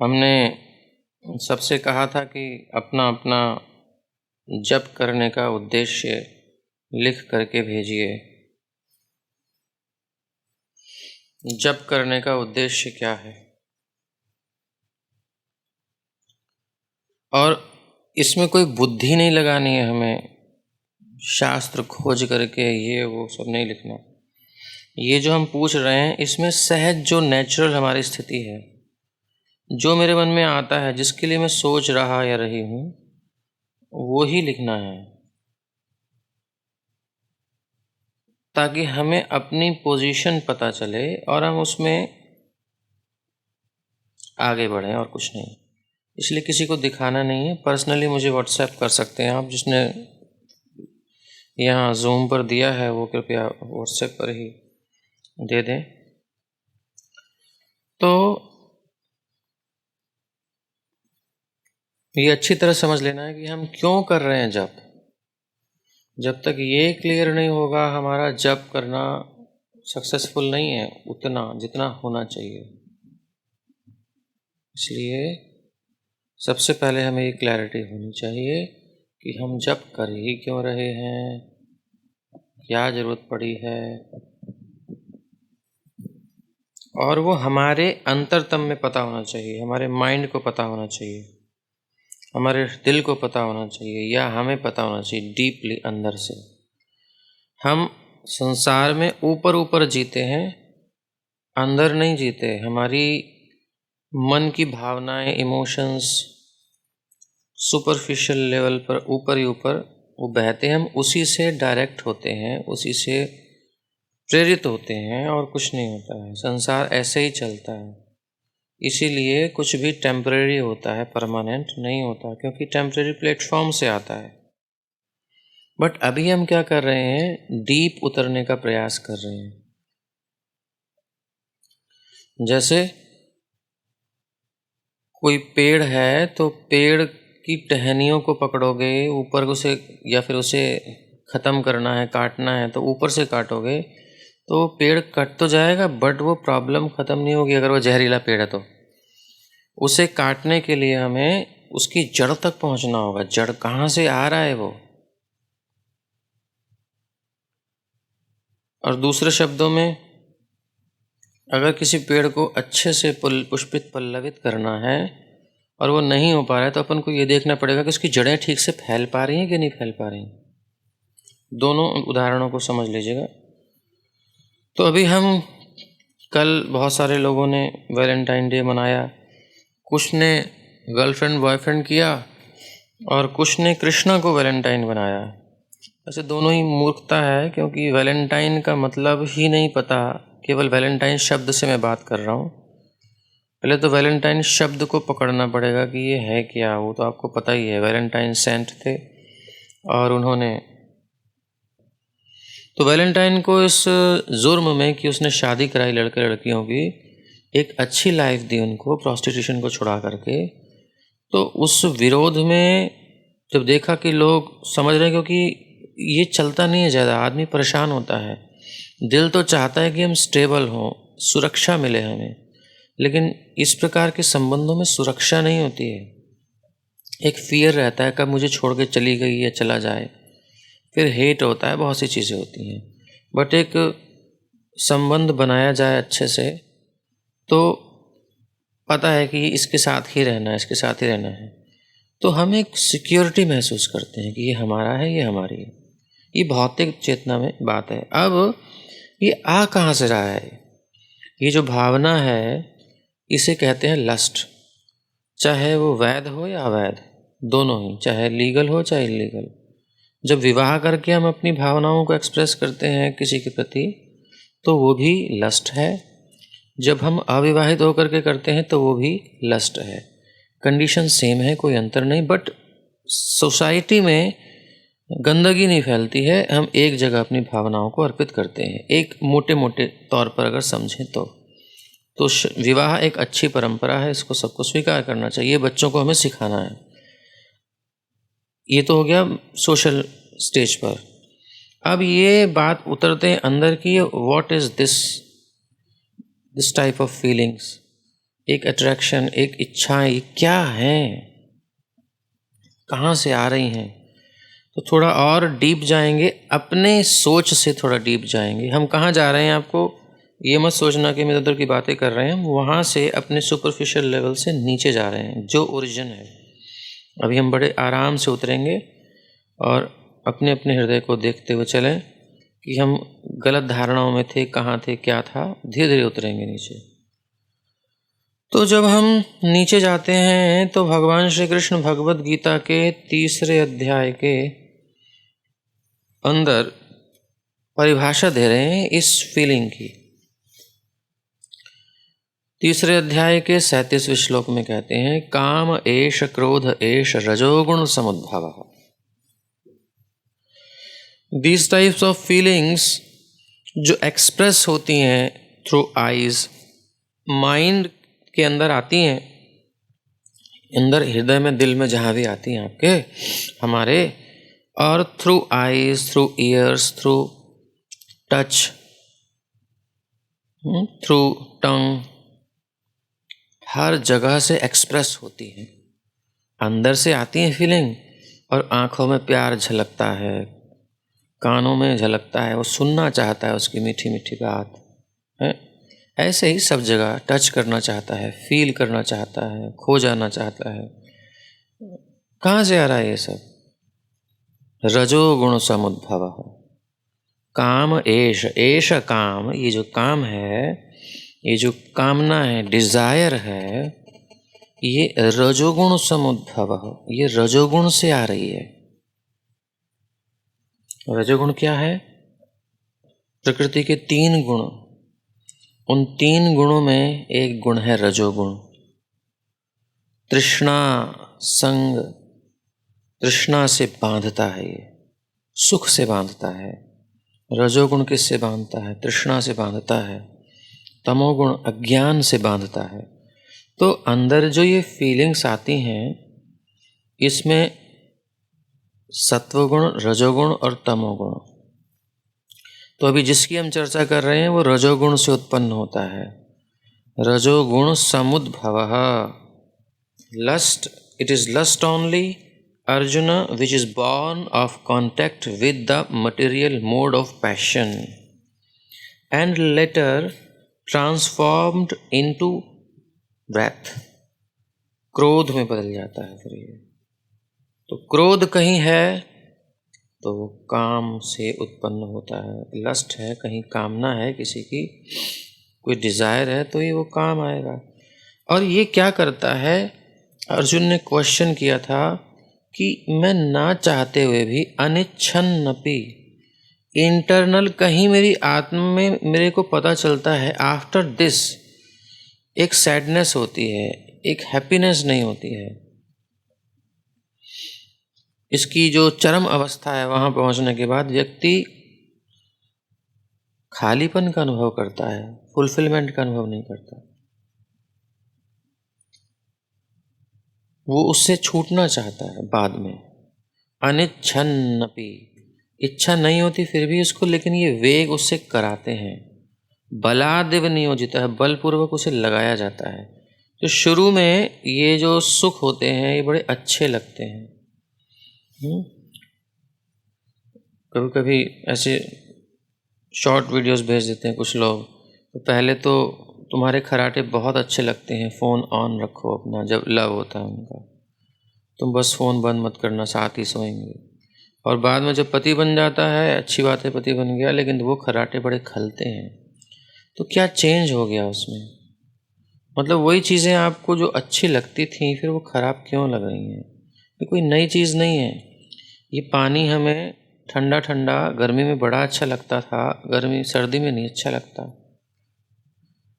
हमने सबसे कहा था कि अपना अपना जप करने का उद्देश्य लिख करके भेजिए। जप करने का उद्देश्य क्या है और इसमें कोई बुद्धि नहीं लगानी है, हमें शास्त्र खोज करके ये वो सब नहीं लिखना। ये जो हम पूछ रहे हैं इसमें सहज जो नेचुरल हमारी स्थिति है, जो मेरे मन में आता है, जिसके लिए मैं सोच रहा या रही हूँ, वो ही लिखना है, ताकि हमें अपनी पोजीशन पता चले और हम उसमें आगे बढ़ें और कुछ नहीं। इसलिए किसी को दिखाना नहीं है। पर्सनली मुझे व्हाट्सएप कर सकते हैं आप। जिसने यहाँ जूम पर दिया है वो कृपया व्हाट्सएप पर ही दे दें। तो ये अच्छी तरह समझ लेना है कि हम क्यों कर रहे हैं जप। जब तक ये क्लियर नहीं होगा, हमारा जप करना सक्सेसफुल नहीं है उतना जितना होना चाहिए। इसलिए सबसे पहले हमें ये क्लैरिटी होनी चाहिए कि हम जप कर ही क्यों रहे हैं, क्या ज़रूरत पड़ी है, और वो हमारे अंतरतम में पता होना चाहिए, हमारे माइंड को पता होना चाहिए, हमारे दिल को पता होना चाहिए, या हमें पता होना चाहिए डीपली अंदर से। हम संसार में ऊपर ऊपर जीते हैं, अंदर नहीं जीते। हमारी मन की भावनाएं, इमोशंस सुपरफिशियल लेवल पर ऊपर ही ऊपर वो बहते हैं, हम उसी से डायरेक्ट होते हैं, उसी से प्रेरित होते हैं और कुछ नहीं होता है। संसार ऐसे ही चलता है। इसीलिए कुछ भी टेम्परेरी होता है, परमानेंट नहीं होता, क्योंकि टेम्परेरी प्लेटफॉर्म से आता है। बट अभी हम क्या कर रहे हैं, डीप उतरने का प्रयास कर रहे हैं। जैसे कोई पेड़ है तो पेड़ की टहनियों को पकड़ोगे ऊपर उसे, या फिर उसे ख़त्म करना है, काटना है तो ऊपर से काटोगे तो पेड़ कट तो जाएगा, बट वो प्रॉब्लम ख़त्म नहीं होगी। अगर वो जहरीला पेड़ है तो उसे काटने के लिए हमें उसकी जड़ तक पहुंचना होगा। जड़ कहाँ से आ रहा है वो। और दूसरे शब्दों में, अगर किसी पेड़ को अच्छे से पुष्पित पल्लवित करना है और वो नहीं हो पा रहा है, तो अपन को ये देखना पड़ेगा कि उसकी जड़ें ठीक से फैल पा रही हैं कि नहीं फैल पा रही। दोनों उदाहरणों को समझ लीजिएगा। तो अभी हम कल बहुत सारे लोगों ने वैलेंटाइन डे मनाया। कुछ ने गर्लफ्रेंड बॉयफ्रेंड किया और कुछ ने कृष्णा को वैलेंटाइन बनाया। वैसे दोनों ही मूर्खता है, क्योंकि वैलेंटाइन का मतलब ही नहीं पता। केवल वैलेंटाइन शब्द से मैं बात कर रहा हूँ। पहले तो वैलेंटाइन शब्द को पकड़ना पड़ेगा कि ये है क्या। वो तो आपको पता ही है, वैलेंटाइन सेंट थे और उन्होंने तो वैलेंटाइन को इस जुर्म में कि उसने शादी कराई लड़के लड़कियों की, एक अच्छी लाइफ दी उनको प्रोस्टिट्यूशन को छुड़ा करके। तो उस विरोध में जब देखा कि लोग समझ रहे हैं, क्योंकि ये चलता नहीं है ज़्यादा, आदमी परेशान होता है। दिल तो चाहता है कि हम स्टेबल हों, सुरक्षा मिले हमें, लेकिन इस प्रकार के संबंधों में सुरक्षा नहीं होती है। एक फियर रहता है, कब मुझे छोड़ के चली गई या चला जाए। फिर हेट होता है, बहुत सी चीज़ें होती हैं। बट एक संबंध बनाया जाए अच्छे से तो पता है कि इसके साथ ही रहना है, इसके साथ ही रहना है। तो हम एक सिक्योरिटी महसूस करते हैं कि ये हमारा है, ये हमारी है। ये भौतिक चेतना में बात है। अब ये आ कहाँ से रहा है? ये जो भावना है इसे कहते हैं लस्ट। चाहे वो वैध हो या अवैध, दोनों ही, चाहे लीगल हो चाहे इलीगल। जब विवाह करके हम अपनी भावनाओं को एक्सप्रेस करते हैं किसी के प्रति, तो वो भी लस्ट है। जब हम अविवाहित होकर के करते हैं तो वो भी लस्ट है। कंडीशन सेम है, कोई अंतर नहीं। बट सोसाइटी में गंदगी नहीं फैलती है, हम एक जगह अपनी भावनाओं को अर्पित करते हैं। एक मोटे मोटे तौर पर अगर समझें तो विवाह एक अच्छी परंपरा है, इसको सबको स्वीकार करना चाहिए, बच्चों को हमें सिखाना है। ये तो हो गया सोशल स्टेज पर। अब ये बात उतरते हैं अंदर की, what is this type of feelings. एक अट्रैक्शन, एक इच्छाएं, ये क्या हैं, कहाँ से आ रही हैं? तो थोड़ा और डीप जाएंगे, अपने सोच से थोड़ा डीप जाएंगे। हम कहाँ जा रहे हैं, आपको ये मत सोचना कि हम इधर उधर की बातें कर रहे हैं। हम वहाँ से अपने सुपरफिशियल लेवल से नीचे जा रहे हैं, जो ओरिजिन है। अभी हम बड़े आराम से उतरेंगे और अपने अपने हृदय को देखते हुए चलें कि हम गलत धारणाओं में थे, कहाँ थे, क्या था। धीरे धीरे उतरेंगे नीचे। तो जब हम नीचे जाते हैं तो भगवान श्री कृष्ण भगवद गीता के 3 अध्याय के अंदर परिभाषा दे रहे हैं इस फीलिंग की। 3 अध्याय के 37वें श्लोक में कहते हैं, काम एष क्रोध एष रजोगुण समुद्भव। These types of feelings जो एक्सप्रेस होती हैं थ्रू आइज, माइंड के अंदर आती हैं, अंदर हृदय में, दिल में, जहाँ भी आती हैं आपके, हमारे, और through eyes, through ears, through touch, through tongue, हर जगह से एक्सप्रेस होती हैं। अंदर से आती हैं फीलिंग, और आँखों में प्यार झलकता है, कानों में झलकता है, वो सुनना चाहता है उसकी मीठी मीठी बात है। ऐसे ही सब जगह टच करना चाहता है, फील करना चाहता है, खो जाना चाहता है। कहाँ से आ रहा है ये सब? रजोगुण समुद्भव। काम एष, एष काम, ये जो काम है, ये जो कामना है, डिजायर है, ये रजोगुण समुद्भव, ये रजोगुण से आ रही है। रजोगुण क्या है? प्रकृति के 3 गुण, उन 3 गुणों में एक गुण है रजोगुण। तृष्णा, संग, तृष्णा से बांधता है, ये सुख से बांधता है। रजोगुण किससे बांधता है? तृष्णा से बांधता है। तमोगुण अज्ञान से बांधता है। तो अंदर जो ये फीलिंग्स आती हैं, इसमें सत्वगुण, रजोगुण और तमोगुण। तो अभी जिसकी हम चर्चा कर रहे हैं वो रजोगुण से उत्पन्न होता है। रजोगुण समुद्भवः, lust, it is lust only Arjun, which is born of contact with the material mode of passion and later transformed into wrath. क्रोध में बदल जाता है फिर ये। तो क्रोध कहीं है तो वो काम से उत्पन्न होता है। लस्ट है, कहीं कामना है किसी की, कोई डिज़ायर है, तो ये वो काम आएगा। और ये क्या करता है? अर्जुन ने क्वेश्चन किया था कि मैं ना चाहते हुए भी, अनिच्छन्नपि, इंटरनल कहीं मेरी आत्मा में मेरे को पता चलता है, आफ्टर दिस एक सैडनेस होती है, एक हैप्पीनेस नहीं होती है। इसकी जो चरम अवस्था है, वहाँ पहुँचने के बाद व्यक्ति खालीपन का अनुभव करता है, फुलफिलमेंट का अनुभव नहीं करता। वो उससे छूटना चाहता है बाद में। अनिच्छन्नपि, इच्छा नहीं होती फिर भी उसको, लेकिन ये वेग उससे कराते हैं। बलादेव नियोजित है, बलपूर्वक उसे लगाया जाता है। तो शुरू में ये जो सुख होते हैं ये बड़े अच्छे लगते हैं। कभी कभी ऐसे शॉर्ट वीडियोस भेज देते हैं कुछ लोग, तो पहले तो तुम्हारे खराटे बहुत अच्छे लगते हैं, फ़ोन ऑन रखो अपना, जब लव होता है उनका, तुम बस फ़ोन बंद मत करना, साथ ही सोएंगे। और बाद में जब पति बन जाता है, अच्छी बात है पति बन गया, लेकिन वो खराटे बड़े खलते हैं। तो क्या चेंज हो गया उसमें? मतलब वही चीज़ें आपको जो अच्छी लगती थी, फिर वो ख़राब क्यों लग रही हैं? ये कोई नई चीज़ नहीं है। ये पानी हमें ठंडा ठंडा गर्मी में बड़ा अच्छा लगता था, सर्दी में नहीं अच्छा लगता।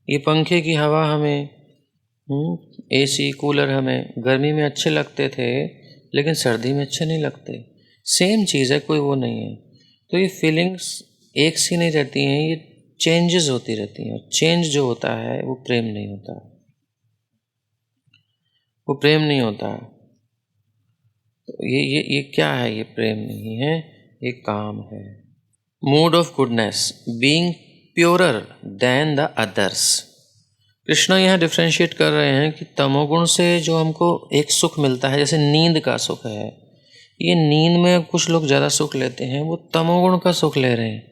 ये पंखे की हवा हमें, एसी कूलर हमें गर्मी में अच्छे लगते थे, लेकिन सर्दी में अच्छे नहीं लगते। सेम चीज़ है, कोई वो नहीं है। तो ये फीलिंग्स एक सी नहीं रहती हैं, ये चेंजेस होती रहती हैं। और चेंज जो होता है वो प्रेम नहीं होता, वो प्रेम नहीं होता। तो ये क्या है? ये प्रेम नहीं है, ये काम है। Mood of goodness, being purer than the others. Krishna यहाँ डिफ्रेंशिएट कर रहे हैं कि तमोगुण से जो हमको एक सुख मिलता है, जैसे नींद का सुख है, ये नींद में कुछ लोग ज़्यादा सुख लेते हैं, वो तमोगुण का सुख ले रहे हैं,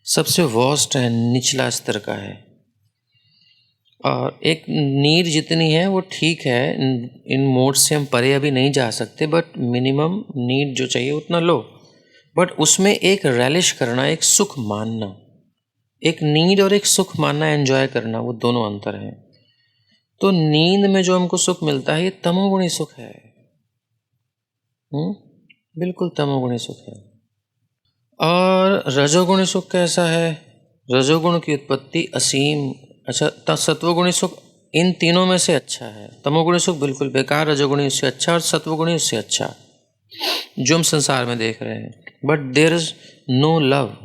सबसे वर्स्ट है, निचला स्तर का है। और एक नीड जितनी है वो ठीक है, इन मोड से हम परे अभी नहीं जा सकते, बट मिनिमम नीड जो चाहिए उतना लो, बट उसमें एक रैलिश करना, एक सुख मानना, एक नीड और एक सुख मानना, एंजॉय करना, वो दोनों अंतर हैं। तो नींद में जो हमको सुख मिलता है ये तमोगुणी सुख है। बिल्कुल तमोगुणी सुख है। और रजोगुणी सुख कैसा है? रजोगुण की उत्पत्ति असीम, अच्छा, सत्वगुणी सुख इन तीनों में से अच्छा है। तमोगुणी सुख बिल्कुल बेकार, रजोगुणी उससे अच्छा और सत्वगुणी उससे अच्छा, जो हम संसार में देख रहे हैं। But there is no love,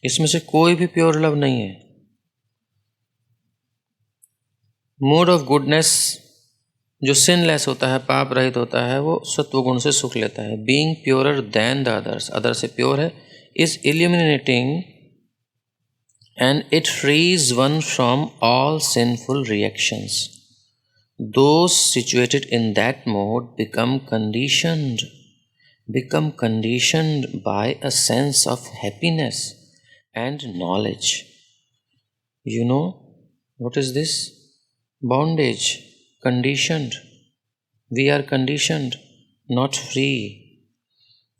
इसमें से कोई भी प्योर लव नहीं है। मूड ऑफ गुडनेस जो सिनलेस होता है, पाप रहित होता है, वो सत्वगुण से सुख लेता है। Being purer than the others, other से प्योर है, is illuminating and it frees one from all sinful reactions. Those situated in that mode become conditioned by a sense of happiness and knowledge. You know what is this? Bondage, conditioned. We are conditioned, not free.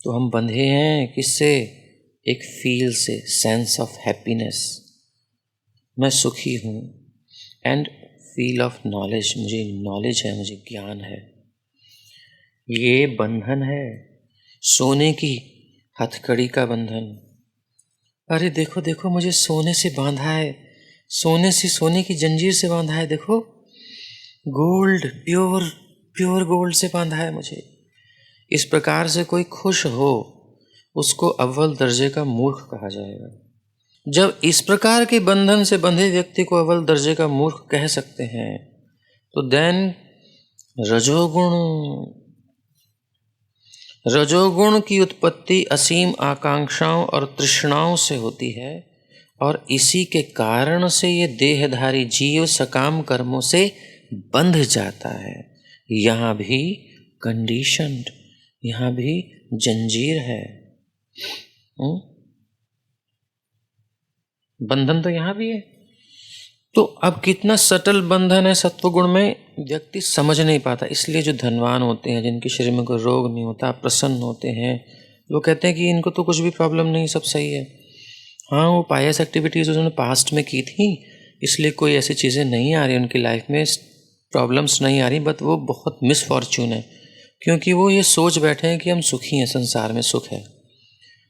तो हम बंधे हैं किससे? एक feel से, sense of happiness, मैं सुखी हूँ, एंड फील ऑफ नॉलेज, मुझे नॉलेज है, मुझे ज्ञान है। ये बंधन है, सोने की हथकड़ी का बंधन। अरे देखो देखो, मुझे सोने से बांधा है, सोने की जंजीर से बांधा है, देखो गोल्ड, प्योर गोल्ड से बांधा है मुझे। इस प्रकार से कोई खुश हो उसको अव्वल दर्जे का मूर्ख कहा जाएगा। जब इस प्रकार के बंधन से बंधे व्यक्ति को अव्वल दर्जे का मूर्ख कह सकते हैं, तो देन रजोगुण की उत्पत्ति असीम आकांक्षाओं और तृष्णाओं से होती है, और इसी के कारण से ये देहधारी जीव सकाम कर्मों से बंध जाता है। यहाँ भी कंडीशन्ड, यहाँ भी जंजीर है। बंधन तो यहाँ भी है। तो अब कितना सटल बंधन है सत्वगुण में, व्यक्ति समझ नहीं पाता। इसलिए जो धनवान होते हैं, जिनके शरीर में कोई रोग नहीं होता, प्रसन्न होते हैं, वो कहते हैं कि इनको तो कुछ भी प्रॉब्लम नहीं, सब सही है। हाँ, वो पायस एक्टिविटीज़ उन्होंने पास्ट में की थी, इसलिए कोई ऐसी चीज़ें नहीं आ रही उनकी लाइफ में, प्रॉब्लम्स नहीं आ रही, बट वो बहुत मिसफॉर्चून है, क्योंकि वो ये सोच बैठे हैं कि हम सुखी हैं, संसार में सुख है।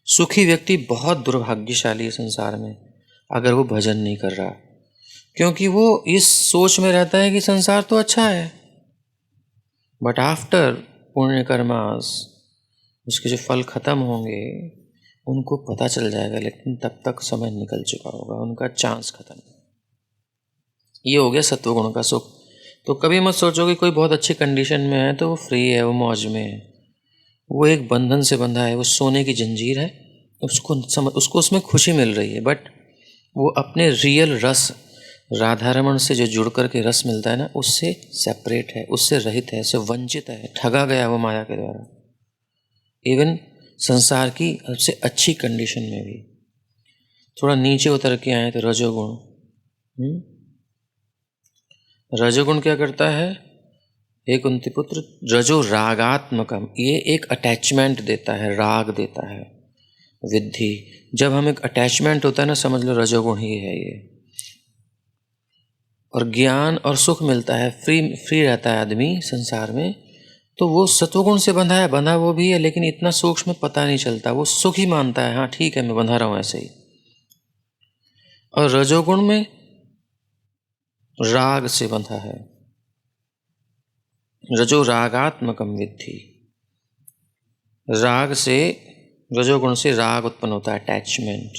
सुखी व्यक्ति बहुत दुर्भाग्यशाली है संसार में, अगर वो भजन नहीं कर रहा, क्योंकि वो इस सोच में रहता है कि संसार तो अच्छा है, बट आफ्टर पुण्य कर्मास, उसके जो फल खत्म होंगे उनको पता चल जाएगा, लेकिन तब तक समय निकल चुका होगा, उनका चांस खत्म। ये हो गया सत्वगुण का सुख। तो कभी मत सोचो कि कोई बहुत अच्छी कंडीशन में है तो वो फ्री है, वो मौज में है। वो एक बंधन से बंधा है, वो सोने की जंजीर है, उसको उसमें खुशी मिल रही है, बट वो अपने रियल रस, राधारमण से जो जुड़ कर के रस मिलता है ना, उससे सेपरेट है, उससे रहित है, उससे वंचित है, ठगा गया वो माया के द्वारा। इवन संसार की सबसे अच्छी कंडीशन में भी थोड़ा नीचे उतर के आए तो रजोगुण। रजोगुण क्या करता है? एक कुंती पुत्र, रजो रागात्मकम, ये एक अटैचमेंट देता है, राग देता है, विद्धि। जब हम एक अटैचमेंट होता है ना, समझ लो रजोगुण ही है ये। और ज्ञान और सुख मिलता है, फ्री रहता है आदमी संसार में, तो वो सत्वगुण से बंधा वो भी है, लेकिन इतना सूक्ष्म पता नहीं चलता, वो सुख ही मानता है, हाँ ठीक है मैं बंधा रहा हूँ ऐसे ही। और रजोगुण में राग से बंधा है, रजो रागात्मकम विद्धि, राग से, रजोगुण से राग उत्पन्न होता है, अटैचमेंट।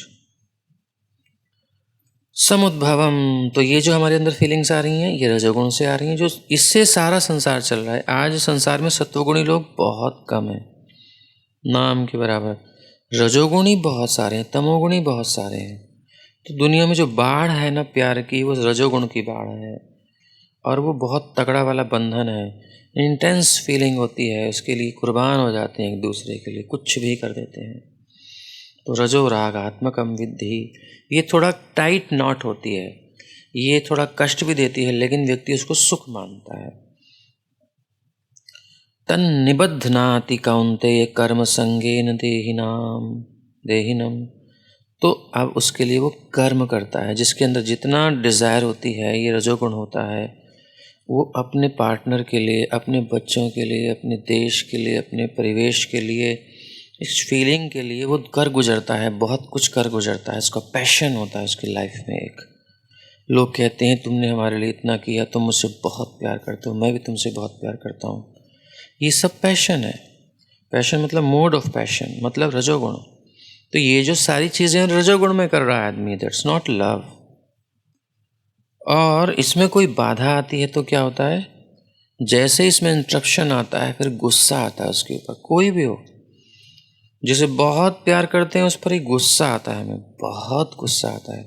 समुद्भवम, तो ये जो हमारे अंदर फीलिंग्स आ रही हैं ये रजोगुण से आ रही हैं, जो इससे सारा संसार चल रहा है। आज संसार में सत्वगुणी लोग बहुत कम हैं, नाम के बराबर। रजोगुणी बहुत सारे हैं, तमोगुणी बहुत सारे हैं। तो दुनिया में जो बाढ़ है ना प्यार की, वो रजोगुण की बाढ़ है। और वो बहुत तगड़ा वाला बंधन है, इंटेंस फीलिंग होती है, उसके लिए कुर्बान हो जाते हैं एक दूसरे के लिए, कुछ भी कर देते हैं। तो रजो राग आत्मकम विद्धि, ये थोड़ा टाइट नॉट होती है, ये थोड़ा कष्ट भी देती है, लेकिन व्यक्ति उसको सुख मानता है। तन निबध्नाति कौन्तेय कर्म संगेन देहिनम। तो अब उसके लिए वो कर्म करता है, जिसके अंदर जितना डिज़ायर होती है, ये रजोगुण होता है, वो अपने पार्टनर के लिए, अपने बच्चों के लिए, अपने देश के लिए, अपने परिवेश के लिए, इस फीलिंग के लिए वो कर गुजरता है, बहुत कुछ कर गुजरता है। इसका पैशन होता है उसकी लाइफ में। एक लोग कहते हैं तुमने हमारे लिए इतना किया, तुम मुझसे बहुत प्यार करते हो, मैं भी तुमसे बहुत प्यार करता हूँ। ये सब पैशन है। पैशन मतलब मोड ऑफ पैशन, मतलब रजोगुण। तो ये जो सारी चीज़ें रजोगुण में कर रहा है आदमी, दैट्स नॉट लव। और इसमें कोई बाधा आती है तो क्या होता है, जैसे इसमें इंटरप्शन आता है, फिर गुस्सा आता है उसके ऊपर। कोई भी हो, जिसे बहुत प्यार करते हैं उस पर ही गुस्सा आता है, हमें बहुत गुस्सा आता है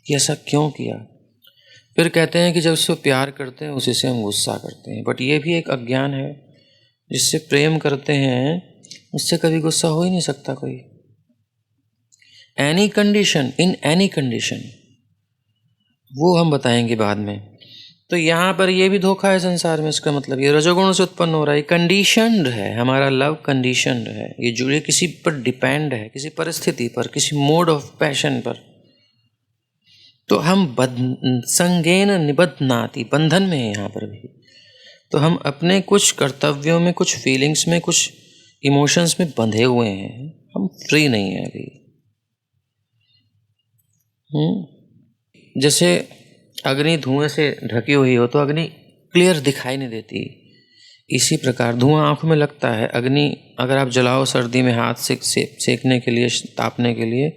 कि ऐसा क्यों किया। फिर कहते हैं कि जब उसको प्यार करते हैं उसी से हम गुस्सा करते हैं, बट ये भी एक अज्ञान है। जिससे प्रेम करते हैं उससे कभी गुस्सा हो ही नहीं सकता कोई, any condition, in any condition. वो हम बताएंगे बाद में। तो यहाँ पर ये भी धोखा है संसार में। इसका मतलब ये रजोगुण से उत्पन्न हो रहा है, कंडीशनड है, हमारा लव कंडीशनड है, ये जुड़े किसी पर डिपेंड है, किसी परिस्थिति पर, किसी मोड ऑफ पैशन पर। तो हम संगेन निबध्नाति, बंधन में है यहाँ पर भी। तो हम अपने कुछ कर्तव्यों में, कुछ फीलिंग्स में, कुछ इमोशंस में बंधे हुए हैं, हम फ्री नहीं हैं अभी। जैसे अग्नि धुएं से ढकी हुई हो तो अग्नि क्लियर दिखाई नहीं देती, इसी प्रकार धुआं आँखों में लगता है। अग्नि अगर आप जलाओ सर्दी में हाथ से सेकने के लिए, तापने के लिए,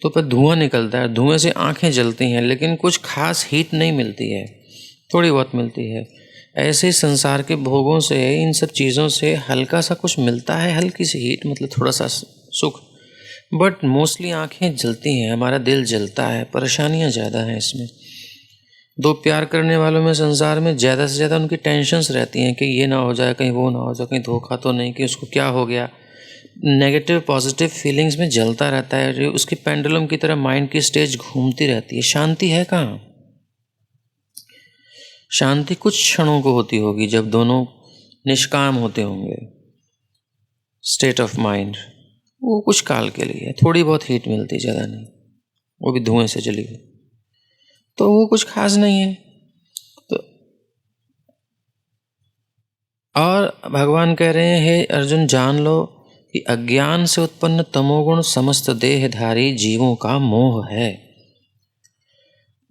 तो फिर धुआं निकलता है, धुएं से आँखें जलती हैं, लेकिन कुछ खास हीट नहीं मिलती है, थोड़ी बहुत मिलती है। ऐसे संसार के भोगों से, इन सब चीज़ों से हल्का सा कुछ मिलता है, हल्की सी हीट, मतलब थोड़ा सा सुख, बट मोस्टली आँखें जलती हैं, हमारा दिल जलता है, परेशानियाँ ज़्यादा हैं इसमें। दो प्यार करने वालों में संसार में ज़्यादा से ज़्यादा उनकी टेंशन्स रहती हैं कि ये ना हो जाए, कहीं वो ना हो जाए, कहीं धोखा तो नहीं, कि उसको क्या हो गया। नेगेटिव पॉजिटिव फीलिंग्स में जलता रहता है, उसकी पेंडुलम की तरह माइंड की स्टेज घूमती रहती है। शांति है कहाँ? शांति कुछ क्षणों को होती होगी जब दोनों निष्काम होते होंगे। स्टेट ऑफ माइंड वो कुछ काल के लिए, थोड़ी बहुत हीट मिलती, ज़्यादा नहीं, वो भी धुएं से जली हुई, तो वो कुछ खास नहीं है। तो और भगवान कह रहे हैं, हे अर्जुन जान लो कि अज्ञान से उत्पन्न तमोगुण समस्त देहधारी जीवों का मोह है।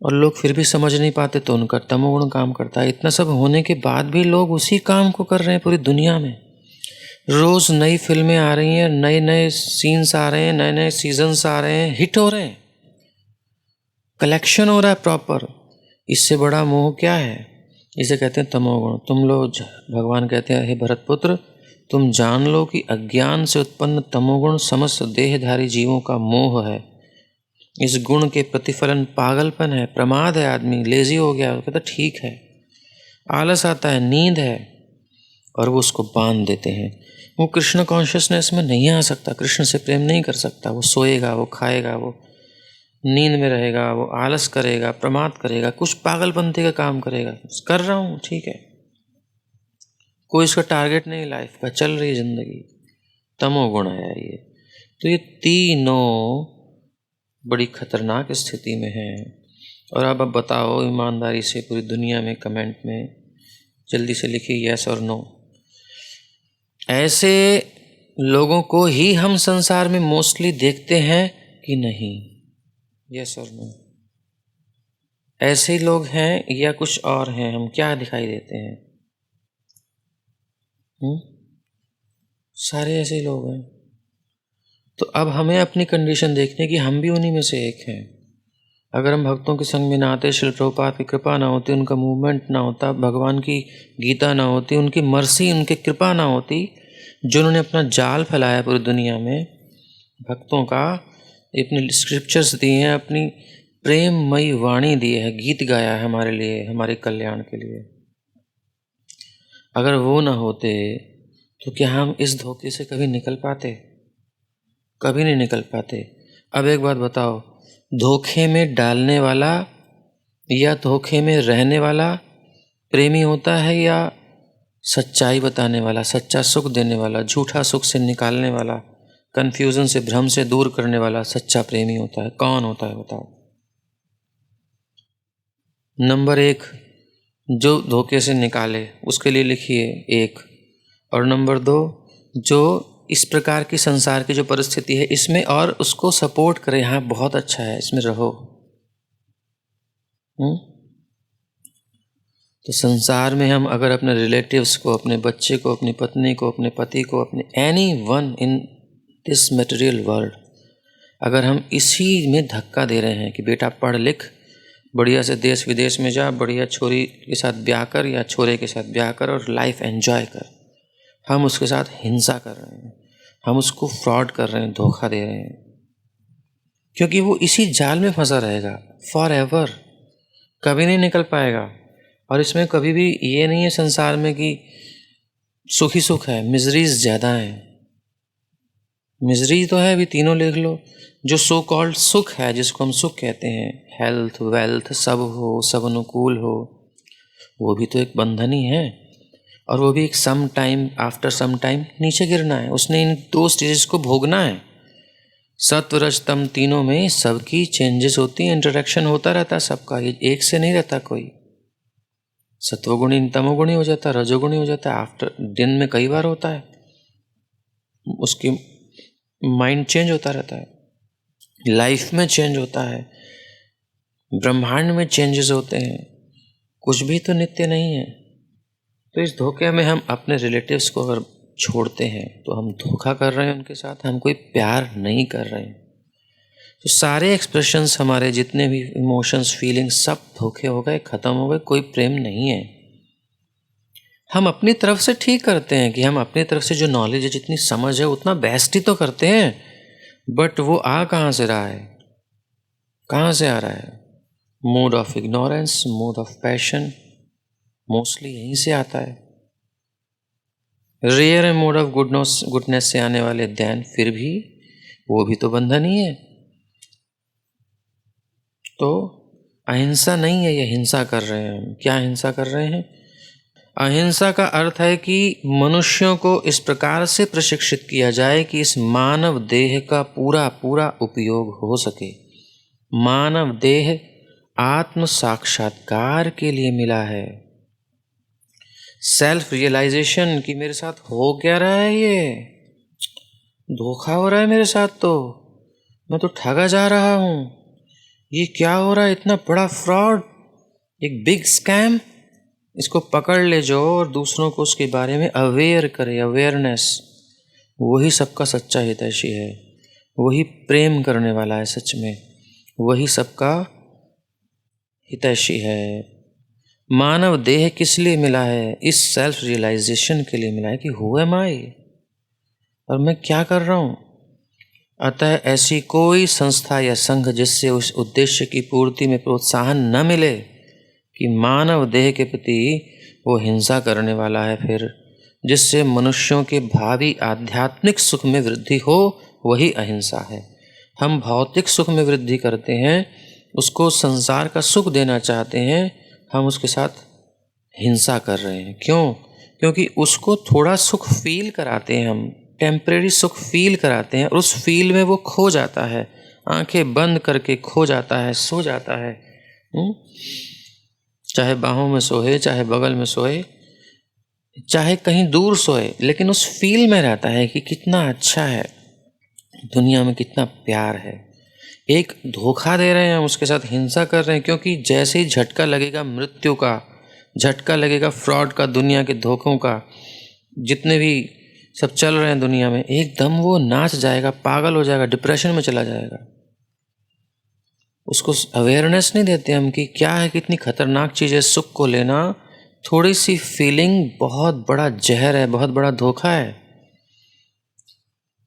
और लोग फिर भी समझ नहीं पाते तो उनका तमोगुण काम करता है। इतना सब होने के बाद भी लोग उसी काम को कर रहे हैं पूरी दुनिया में। रोज़ नई फिल्में आ रही हैं, नए नए सीन्स आ रहे हैं, नए नए सीजन्स आ रहे हैं, हिट हो रहे हैं, कलेक्शन हो रहा है प्रॉपर। इससे बड़ा मोह क्या है? इसे कहते हैं तमोगुण। तुम लोग, भगवान कहते हैं, हे भरतपुत्र, तुम जान लो कि अज्ञान से उत्पन्न तमोगुण समस्त देहधारी जीवों का मोह है। इस गुण के प्रतिफलन पागलपन है, प्रमाद है, आदमी लेजी हो गया। कहता ठीक है, आलस आता है, नींद है, और वो उसको बांध देते हैं। वो कृष्ण कॉन्शियसनेस में नहीं आ सकता, कृष्ण से प्रेम नहीं कर सकता। वो सोएगा, वो खाएगा, वो नींद में रहेगा, वो आलस करेगा, प्रमाद करेगा, कुछ पागलपंती का काम करेगा। कर रहा हूँ, ठीक है, कोई इसका टारगेट नहीं लाइफ का, चल रही जिंदगी। तमोगुण है ये। तो ये तीनों बड़ी खतरनाक स्थिति में है। और अब बताओ ईमानदारी से पूरी दुनिया में कमेंट में जल्दी से लिखिए यस और नो। ऐसे लोगों को ही हम संसार में मोस्टली देखते हैं कि नहीं? यस और नो। ऐसे लोग हैं या कुछ और हैं? हम क्या दिखाई देते हैं? सारे ऐसे लोग हैं। तो अब हमें अपनी कंडीशन देखने की, हम भी उन्हीं में से एक हैं। अगर हम भक्तों के संग में ना आते, श्रील प्रभुपाद की कृपा ना होती, उनका मूवमेंट ना होता, भगवान की गीता ना होती, उनकी मर्सी, उनकी कृपा ना होती, जो उन्होंने अपना जाल फैलाया पूरी दुनिया में भक्तों का, अपनी स्क्रिप्चर्स दिए हैं, अपनी प्रेममयी वाणी दी है, गीत गाया है हमारे लिए, हमारे कल्याण के लिए, अगर वो ना होते तो क्या हम इस धोखे से कभी निकल पाते? कभी नहीं निकल पाते। अब एक बात बताओ, धोखे में डालने वाला या धोखे में रहने वाला प्रेमी होता है या सच्चाई बताने वाला, सच्चा सुख देने वाला, झूठा सुख से निकालने वाला, कन्फ्यूज़न से, भ्रम से दूर करने वाला सच्चा प्रेमी होता है? कौन होता है बताओ? नंबर 1, जो धोखे से निकाले उसके लिए लिखिए 1। और नंबर 2, जो इस प्रकार की संसार की जो परिस्थिति है इसमें और उसको सपोर्ट करे, हाँ बहुत अच्छा है, इसमें रहो। तो संसार में हम अगर अपने रिलेटिव्स को, अपने बच्चे को, अपनी पत्नी को, अपने पति को, अपने anyone in this material world, अगर हम इसी में धक्का दे रहे हैं कि बेटा पढ़ लिख, बढ़िया से देश विदेश में जा, बढ़िया छोरी के साथ ब्याह कर या छोरे के साथ ब्याह कर और लाइफ एंजॉय कर, हम उसके साथ हिंसा कर रहे हैं, हम उसको फ्रॉड कर रहे हैं, धोखा दे रहे हैं, क्योंकि वो इसी जाल में फंसा रहेगा फॉर एवर, कभी नहीं निकल पाएगा। और इसमें कभी भी ये नहीं है संसार में कि सुख ही सुख है, मिजरीज ज़्यादा हैं। मिजरी तो है, अभी तीनों लिख लो। जो सो कॉल्ड सुख है, जिसको हम सुख कहते हैं, हेल्थ, वेल्थ, सब हो, सब अनुकूल हो, वो भी तो एक बंधन ही है। और वो भी एक some time, after some time नीचे गिरना है। उसने इन 2 स्टेजेस को भोगना है। सत्व रज तम तीनों में सबकी चेंजेस होती हैं, इंटरेक्शन होता रहता है सबका, ये एक से नहीं रहता कोई। सत्वगुणी तमोगुणी हो जाता है, रजोगुणी हो जाता है, आफ्टर दिन में कई बार होता है। उसकी माइंड चेंज होता रहता है, लाइफ में चेंज होता है, ब्रह्मांड में चेंजेस होते हैं, कुछ भी तो नित्य नहीं है। तो इस धोखे में हम अपने रिलेटिव्स को अगर छोड़ते हैं तो हम धोखा कर रहे हैं उनके साथ, हम कोई प्यार नहीं कर रहे हैं। तो सारे एक्सप्रेशंस, हमारे जितने भी इमोशंस, फीलिंग्स, सब धोखे हो गए, ख़त्म हो गए, कोई प्रेम नहीं है। हम अपनी तरफ से ठीक करते हैं कि हम अपनी तरफ से जो नॉलेज है, जितनी समझ है, उतना बेस्ट ही तो करते हैं, बट वो आ कहाँ से रहा है? कहाँ से आ रहा है? Mode of ignorance, mode of passion, mostly यहीं से आता है। रेयर है मोड ऑफ गुडनेस से आने वाले ध्यान, फिर भी वो भी तो बंधन ही है। तो अहिंसा नहीं है, ये हिंसा कर रहे हैं हम। क्या हिंसा कर रहे हैं? अहिंसा का अर्थ है कि मनुष्यों को इस प्रकार से प्रशिक्षित किया जाए कि इस मानव देह का पूरा पूरा उपयोग हो सके। मानव देह आत्म साक्षात्कार के लिए मिला है, सेल्फ रियलाइजेशन कि मेरे साथ हो क्या रहा है, ये धोखा हो रहा है मेरे साथ, तो मैं तो ठगा जा रहा हूँ, ये क्या हो रहा है, इतना बड़ा फ्रॉड, एक बिग स्कैम, इसको पकड़ ले जो और दूसरों को उसके बारे में अवेयर करे। अवेयरनेस, वही सबका सच्चा हितैषी है, वही प्रेम करने वाला है सच में, वही सबका हितैषी है। मानव देह किस लिए मिला है? इस सेल्फ रियलाइजेशन के लिए मिला है कि हु एम आई, और मैं क्या कर रहा हूँ। अतः ऐसी कोई संस्था या संघ जिससे उस उद्देश्य की पूर्ति में प्रोत्साहन न मिले कि मानव देह के प्रति वो हिंसा करने वाला है, फिर जिससे मनुष्यों के भावी आध्यात्मिक सुख में वृद्धि हो, वही अहिंसा है। हम भौतिक सुख में वृद्धि करते हैं, उसको संसार का सुख देना चाहते हैं, हम उसके साथ हिंसा कर रहे हैं। क्यों? क्योंकि उसको थोड़ा सुख फील कराते हैं, हम टेम्परेरी सुख फील कराते हैं, और उस फील में वो खो जाता है, आंखें बंद करके खो जाता है, सो जाता है। चाहे बाहों में सोए, चाहे बगल में सोए, चाहे कहीं दूर सोए, लेकिन उस फील में रहता है कि कितना अच्छा है, दुनिया में कितना प्यार है। एक धोखा दे रहे हैं, हम उसके साथ हिंसा कर रहे हैं, क्योंकि जैसे ही झटका लगेगा मृत्यु का, झटका लगेगा फ्रॉड का, दुनिया के धोखों का, जितने भी सब चल रहे हैं दुनिया में, एकदम वो नाच जाएगा, पागल हो जाएगा, डिप्रेशन में चला जाएगा। उसको अवेयरनेस नहीं देते हम कि क्या है, कितनी खतरनाक चीज़ है सुख को लेना। थोड़ी सी फीलिंग बहुत बड़ा जहर है, बहुत बड़ा धोखा है।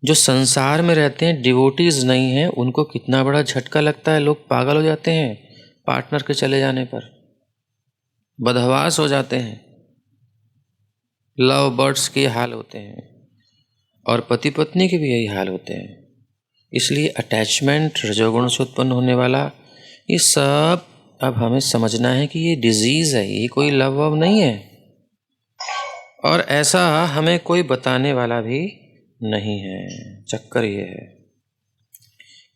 जो संसार में रहते हैं, डिवोटीज नहीं हैं, उनको कितना बड़ा झटका लगता है, लोग पागल हो जाते हैं पार्टनर के चले जाने पर, बदहवास हो जाते हैं। लव बर्ड्स के हाल होते हैं और पति पत्नी के भी यही हाल होते हैं। इसलिए अटैचमेंट रजोगुण से उत्पन्न होने वाला ये सब अब हमें समझना है कि ये डिजीज़ है, ये कोई लव वव नहीं है। और ऐसा हमें कोई बताने वाला भी नहीं है। चक्कर ये है,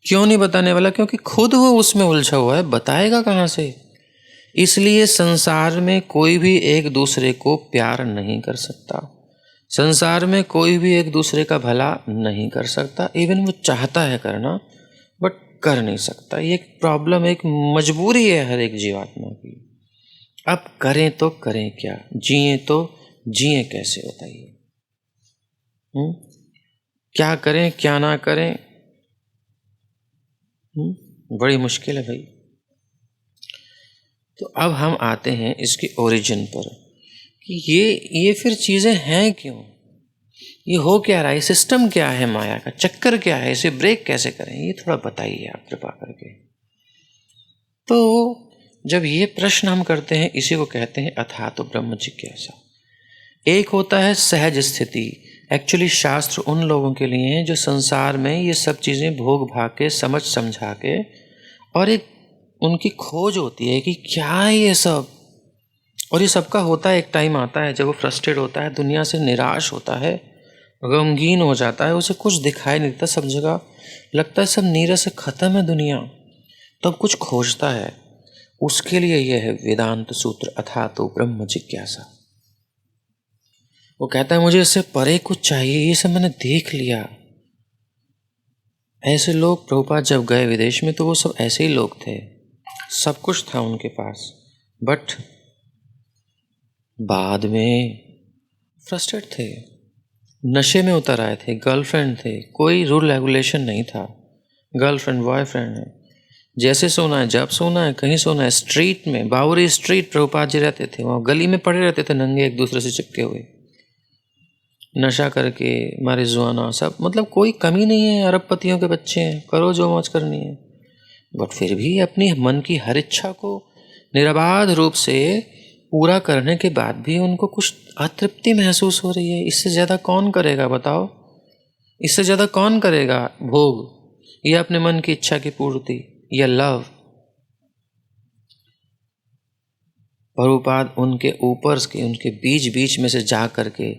क्यों नहीं बताने वाला? क्योंकि खुद वो उसमें उलझा हुआ है, बताएगा कहाँ से? इसलिए संसार में कोई भी एक दूसरे को प्यार नहीं कर सकता, संसार में कोई भी एक दूसरे का भला नहीं कर सकता। इवन वो चाहता है करना बट कर नहीं सकता। ये एक प्रॉब्लम, एक मजबूरी है हर एक जीवात्मा की। अब करें तो करें क्या, जिए तो जिए कैसे, बताइए? क्या करें क्या ना करें, बड़ी मुश्किल है भाई। तो अब हम आते हैं इसकी ओरिजिन पर कि ये फिर चीज़ें हैं क्यों, ये हो क्या रहा है, सिस्टम क्या है, माया का चक्कर क्या है, इसे ब्रेक कैसे करें, ये थोड़ा बताइए आप कृपा करके। तो जब ये प्रश्न हम करते हैं, इसी को कहते हैं अथातो ब्रह्म जिज्ञासा। एक होता है सहज स्थिति। एक्चुअली शास्त्र उन लोगों के लिए हैं जो संसार में ये सब चीज़ें भोग भाग के समझ समझा के, और एक उनकी खोज होती है कि क्या है ये सब। और ये सबका होता है, एक टाइम आता है जब वो फ्रस्ट्रेट होता है, दुनिया से निराश होता है, गमगीन हो जाता है, उसे कुछ दिखाई नहीं देता, सब जगह लगता है सब नीरस से ख़त्म है दुनिया, तब कुछ खोजता है। उसके लिए यह है वेदांत सूत्र अथातो ब्रह्म जिज्ञासा। वो कहता है मुझे इससे परे कुछ चाहिए, ये सब मैंने देख लिया। ऐसे लोग प्रभुपाद जब गए विदेश में तो वो सब ऐसे ही लोग थे, सब कुछ था उनके पास, बट बाद में फ्रस्ट्रेट थे, नशे में उतर आए थे, गर्लफ्रेंड थे, कोई रूल रेगुलेशन नहीं था, गर्लफ्रेंड बॉयफ्रेंड है, जैसे सोना है जब सोना है, कहीं सोना है, स्ट्रीट में, बावरी स्ट्रीट प्रभुपाद जी रहते थे, वहाँ गली में पड़े रहते थे नंगे एक दूसरे से चिपके हुए, नशा करके मारिजुआना सब, मतलब कोई कमी नहीं है, अरबपतियों के बच्चे हैं, करो जो मौज करनी है। बट फिर भी अपनी मन की हर इच्छा को निराबाध रूप से पूरा करने के बाद भी उनको कुछ अतृप्ति महसूस हो रही है। इससे ज़्यादा कौन करेगा बताओ, इससे ज़्यादा कौन करेगा भोग, या अपने मन की इच्छा की पूर्ति, या लव। प्रभुपाद उनके ऊपर के, उनके बीच बीच में से जा करके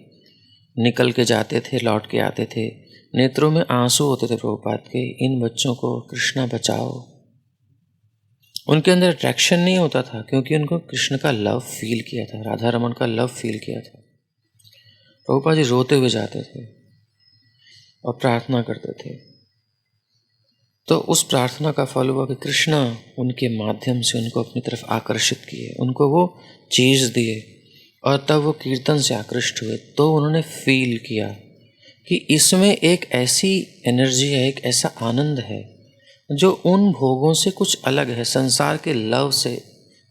निकल के जाते थे, लौट के आते थे, नेत्रों में आंसू होते थे प्रभुपाद के, इन बच्चों को कृष्णा बचाओ। उनके अंदर अट्रैक्शन नहीं होता था क्योंकि उनको कृष्ण का लव फील किया था, राधा रमन का लव फील किया था। प्रभुपाद जी रोते हुए जाते थे और प्रार्थना करते थे, तो उस प्रार्थना का फल हुआ कि कृष्णा उनके माध्यम से उनको अपनी तरफ आकर्षित किए, उनको वो चीज़ दिए, और तब वो कीर्तन से आकृष्ट हुए। तो उन्होंने फील किया कि इसमें एक ऐसी एनर्जी है, एक ऐसा आनंद है जो उन भोगों से कुछ अलग है, संसार के लव से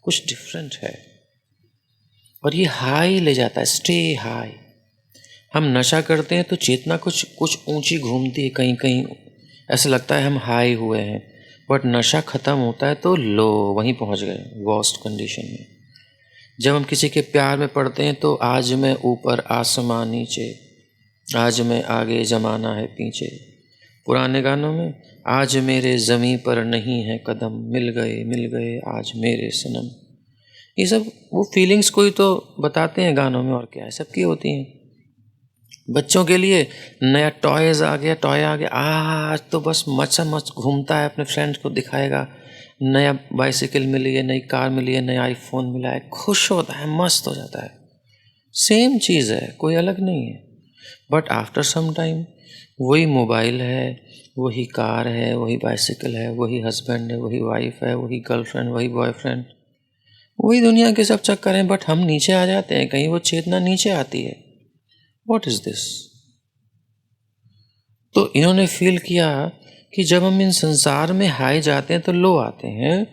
कुछ डिफरेंट है, और ये हाई ले जाता है, स्टे हाई। हम नशा करते हैं तो चेतना कुछ कुछ ऊंची घूमती है, कहीं कहीं ऐसा लगता है हम हाई हुए हैं, बट नशा ख़त्म होता है तो लो, वहीं पहुंच गए, वर्स्ट कंडीशन में। जब हम किसी के प्यार में पड़ते हैं तो आज मैं ऊपर आसमां नीचे, आज मैं आगे ज़माना है पीछे। पुराने गानों में आज मेरे ज़मीं पर नहीं है कदम, मिल गए आज मेरे सनम। ये सब वो फीलिंग्स को ही तो बताते हैं गानों में, और क्या है, सबकी होती हैं। बच्चों के लिए नया टॉयज़ आ गया, टॉय आ गया, आज तो बस मच घूमता है, अपने फ्रेंड्स को दिखाएगा, नया बाइसिकल मिली है, नई कार मिली है, नया आईफोन मिला है, खुश होता है, मस्त हो जाता है। सेम चीज़ है, कोई अलग नहीं है। बट आफ्टर सम टाइम वही मोबाइल है, वही कार है, वही बाइसिकल है, वही हस्बैंड है, वही वाइफ है, वही गर्लफ्रेंड, वही बॉयफ्रेंड, वही दुनिया के सब चक्कर हैं। बट हम नीचे आ जाते हैं, कहीं वो चेतना नीचे आती है। What is this? तो इन्होंने फील किया कि जब हम इन संसार में हाई जाते हैं तो लो आते हैं,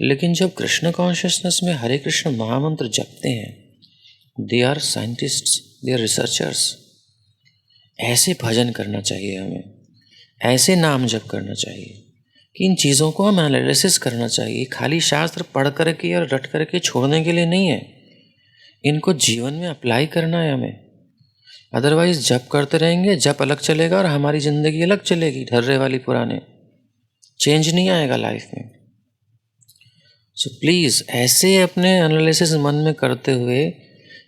लेकिन जब कृष्ण कॉन्शियसनेस में हरे कृष्ण महामंत्र जपते हैं, they are scientists, they are researchers, ऐसे भजन करना चाहिए हमें, ऐसे नाम जप करना चाहिए कि इन चीज़ों को हम एनालिसिस करना चाहिए। खाली शास्त्र पढ़ करके और रट करके छोड़ने के लिए नहीं है, इनको जीवन में अप्लाई करना है हमें। अदरवाइज जप करते रहेंगे, जप अलग चलेगा और हमारी ज़िंदगी अलग चलेगी, ढर्रे वाली पुराने, चेंज नहीं आएगा लाइफ में। सो प्लीज़ ऐसे अपने एनालिसिस मन में करते हुए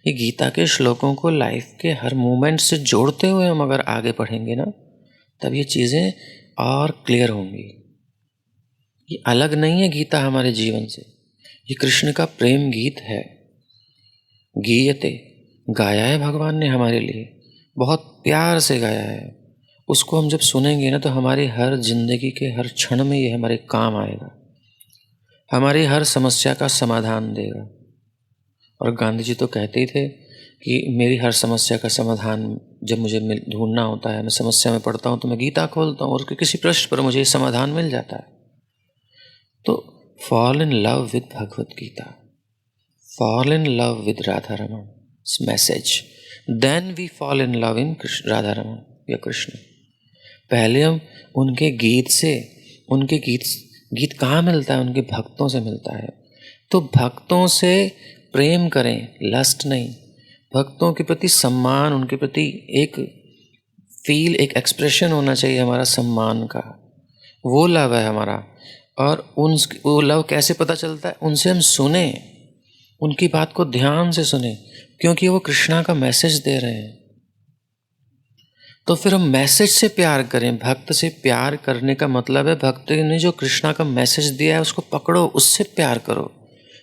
ये गीता के श्लोकों को लाइफ के हर मोमेंट से जोड़ते हुए हम अगर आगे बढ़ेंगे ना, तब ये चीज़ें और क्लियर होंगी। ये अलग नहीं है गीता हमारे जीवन से, ये कृष्ण का प्रेम गीत है। गीयते गाया है भगवान ने हमारे लिए, बहुत प्यार से गाया है। उसको हम जब सुनेंगे ना तो हमारी हर जिंदगी के हर क्षण में ये हमारे काम आएगा, हमारी हर समस्या का समाधान देगा। और गांधी जी तो कहते ही थे कि मेरी हर समस्या का समाधान जब मुझे ढूंढना होता है, मैं समस्या में पड़ता हूँ तो मैं गीता खोलता हूँ और किसी प्रश्न पर मुझे समाधान मिल जाता है। तो fall in love with Bhagavad Gita, fall in love with Radha Raman message, then we fall in love in Radha Raman या कृष्ण। पहले हम उनके गीत से, उनके गीत कहाँ मिलता है? उनके भक्तों से मिलता है। तो भक्तों से प्रेम करें, लस्ट नहीं। भक्तों के प्रति सम्मान, उनके प्रति एक फील, एक एक्सप्रेशन होना चाहिए हमारा सम्मान का, वो लव है हमारा। और वो लव कैसे पता चलता है? उनसे हम सुने, उनकी बात को ध्यान से सुने, क्योंकि वो कृष्णा का मैसेज दे रहे हैं। तो फिर हम मैसेज से प्यार करें। भक्त से प्यार करने का मतलब है भक्त ने जो कृष्णा का मैसेज दिया है उसको पकड़ो, उससे प्यार करो,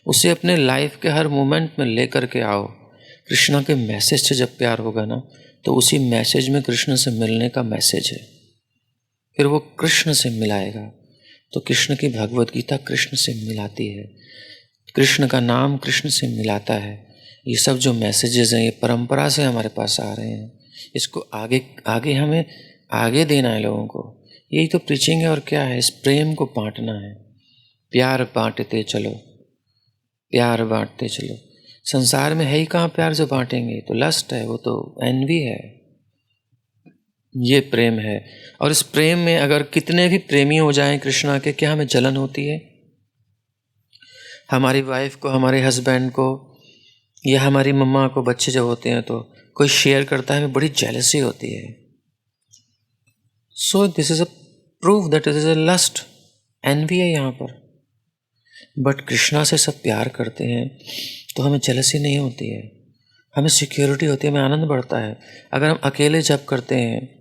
उसे अपने लाइफ के हर मोमेंट में ले करके आओ। कृष्णा के मैसेज से जब प्यार होगा ना, तो उसी मैसेज में कृष्ण से मिलने का मैसेज है, फिर वो कृष्ण से मिलाएगा। तो कृष्ण की भगवत गीता कृष्ण से मिलाती है, कृष्ण का नाम कृष्ण से मिलाता है। ये सब जो मैसेजेस हैं ये परंपरा से हमारे पास आ रहे हैं, इसको आगे आगे हमें आगे देना है लोगों को। यही तो प्रीचिंग है और क्या है? इस प्रेम को बांटना है। प्यार बांटते चलो, प्यार बांटते चलो। संसार में है ही कहाँ प्यार जो बांटेंगे? तो लस्ट है, वो तो एनवी है। ये प्रेम है, और इस प्रेम में अगर कितने भी प्रेमी हो जाएं कृष्णा के, क्या हमें जलन होती है? हमारी वाइफ को, हमारे हस्बैंड को, या हमारी मम्मा को बच्चे जब होते हैं तो कोई शेयर करता है, हमें बड़ी जेलसी होती है। So this is a proof that is a lust, envy है यहाँ पर। बट कृष्णा से सब प्यार करते हैं तो हमें जेलसी नहीं होती है, हमें सिक्योरिटी होती है, हमें आनंद बढ़ता है। अगर हम अकेले जप करते हैं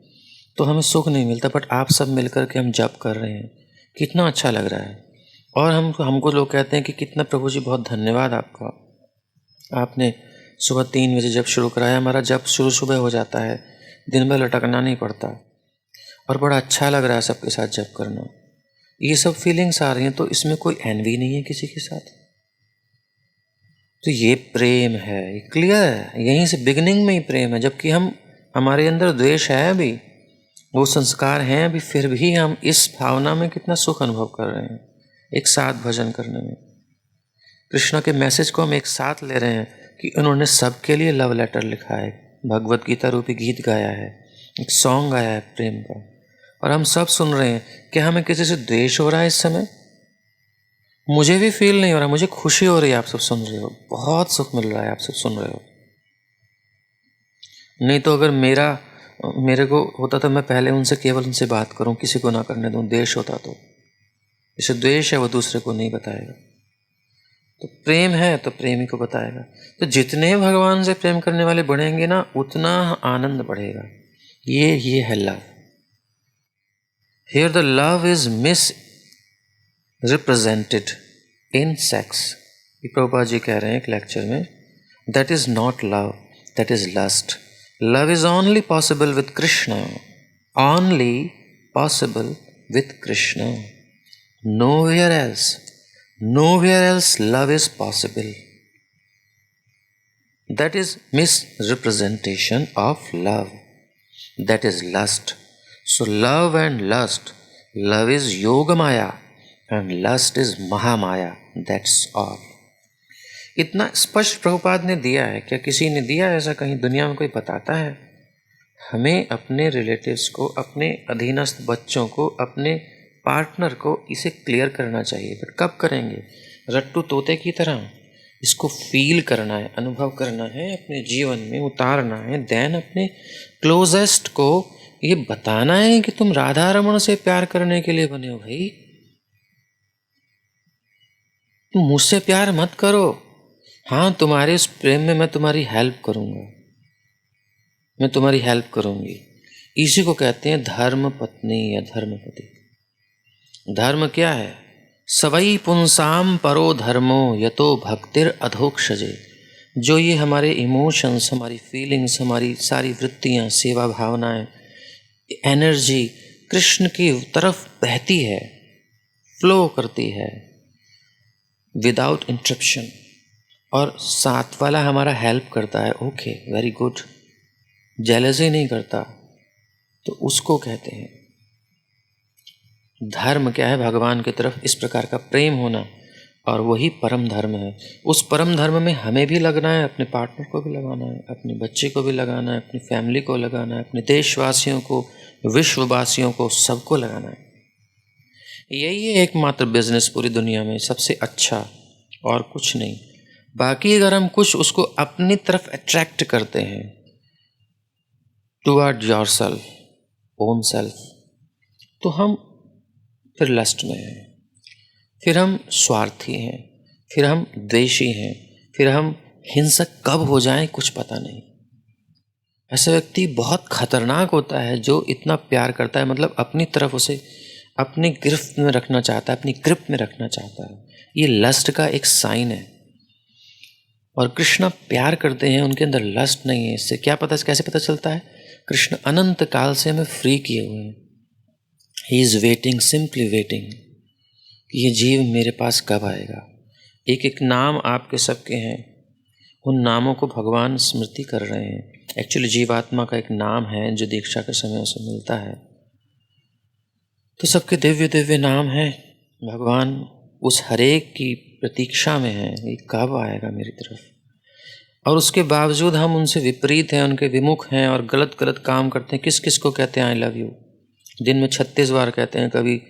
तो हमें सुख नहीं मिलता, बट आप सब मिलकर के हम जप कर रहे हैं, कितना अच्छा लग रहा है। और हमको लोग कहते हैं कि कितना प्रभु जी बहुत धन्यवाद आपका, आपने सुबह 3 बजे जब शुरू कराया, हमारा जब शुरू सुबह हो जाता है, दिन भर लटकना नहीं पड़ता, और बड़ा अच्छा लग रहा है सबके साथ जब करना। ये सब फीलिंग्स आ रही हैं, तो इसमें कोई एनवी नहीं है किसी के साथ। तो ये प्रेम है, ये क्लियर है, यहीं से बिगिनिंग में ही प्रेम है। जबकि हमारे अंदर द्वेष है अभी, वो संस्कार हैं अभी, फिर भी हम इस भावना में कितना सुख अनुभव कर रहे हैं एक साथ भजन करने में। कृष्ण के मैसेज को हम एक साथ ले रहे हैं कि उन्होंने सबके लिए लव लेटर लिखा है, भगवत गीता रूपी गीत गाया है, एक सॉन्ग गाया है प्रेम का, और हम सब सुन रहे हैं। क्या हमें किसी से द्वेष हो रहा है इस समय? मुझे भी फील नहीं हो रहा, मुझे खुशी हो रही है, आप सब सुन रहे हो, बहुत सुख मिल रहा है, आप सब सुन रहे हो। नहीं तो अगर मेरे को होता तो मैं पहले उनसे केवल उनसे बात करूं, किसी को ना करने दूं। द्वेष होता तो, जैसे द्वेष है वो दूसरे को नहीं बताएगा, तो प्रेम है तो प्रेमी को बताएगा। तो जितने भगवान से प्रेम करने वाले बढ़ेंगे ना, उतना आनंद बढ़ेगा। ये है love. Here the love is misrepresented in sex. Prabhupada ji कह रहे हैं एक लेक्चर में, that is not love, that is lust. Love is only possible with Krishna, only possible with Krishna, nowhere else love is possible. That is misrepresentation of love, that is lust. So love and lust, love is yoga maya and lust is mahamaya, that's all. इतना स्पष्ट प्रभुपाद ने दिया है, क्या किसी ने दिया है ऐसा? कहीं दुनिया में कोई बताता है? हमें अपने रिलेटिव्स को, अपने अधीनस्थ बच्चों को, अपने पार्टनर को इसे क्लियर करना चाहिए। बट कब करेंगे? रट्टू तोते की तरह इसको फील करना है, अनुभव करना है, अपने जीवन में उतारना है। देन अपने क्लोजेस्ट को ये बताना है कि तुम राधा रमण से प्यार करने के लिए बने हो भाई, तुम मुझसे प्यार मत करो। हाँ, तुम्हारे इस प्रेम में मैं तुम्हारी हेल्प करूँगा, मैं तुम्हारी हेल्प करूँगी। इसी को कहते हैं धर्म पत्नी या धर्मपति। धर्म क्या है? सवई पुंसाम परो धर्मो यतो भक्तिर अधोक्षजे। जो ये हमारे इमोशंस, हमारी फीलिंग्स, हमारी सारी वृत्तियाँ, सेवा भावनाएं, एनर्जी कृष्ण की तरफ बहती है, फ्लो करती है विदाउट इंटरप्शन, और साथ वाला हमारा हेल्प करता है, ओके वेरी गुड, जेलसी नहीं करता, तो उसको कहते हैं धर्म। क्या है? भगवान की तरफ इस प्रकार का प्रेम होना, और वही परम धर्म है। उस परम धर्म में हमें भी लगना है, अपने पार्टनर को भी लगाना है, अपने बच्चे को भी लगाना है, अपनी फैमिली को लगाना है, अपने देशवासियों को, विश्ववासियों को, सबको लगाना है। यही है एकमात्र बिजनेस पूरी दुनिया में सबसे अच्छा, और कुछ नहीं। बाकी अगर हम कुछ उसको अपनी तरफ अट्रैक्ट करते हैं toward your self, own self, तो हम फिर लस्ट में हैं, फिर हम स्वार्थी हैं, फिर हम द्वेषी हैं, फिर हम हिंसक कब हो जाएं कुछ पता नहीं। ऐसा व्यक्ति बहुत खतरनाक होता है जो इतना प्यार करता है, मतलब अपनी तरफ उसे अपनी गिरफ्त में रखना चाहता है, अपनी ग्रिप में रखना चाहता है। ये लस्ट का एक साइन है। और कृष्ण प्यार करते हैं, उनके अंदर लस्ट नहीं है। इससे क्या पता, कैसे पता चलता है? कृष्ण अनंत काल से हमें फ्री किए हुए हैं। He is waiting, simply waiting, कि ये जीव मेरे पास कब आएगा। एक एक नाम आपके सबके हैं, उन नामों को भगवान स्मृति कर रहे हैं। एक्चुअली जीवात्मा का एक नाम है जो दीक्षा के समय उसे मिलता है। तो सबके दिव्य दिव्य नाम हैं। भगवान उस हरेक की प्रतीक्षा में है, ये कब आएगा मेरी तरफ। और उसके बावजूद हम उनसे विपरीत हैं, उनके विमुख हैं और गलत गलत काम करते हैं। किस किस को कहते हैं आई लव यू? दिन में 36 बार कहते हैं। कभी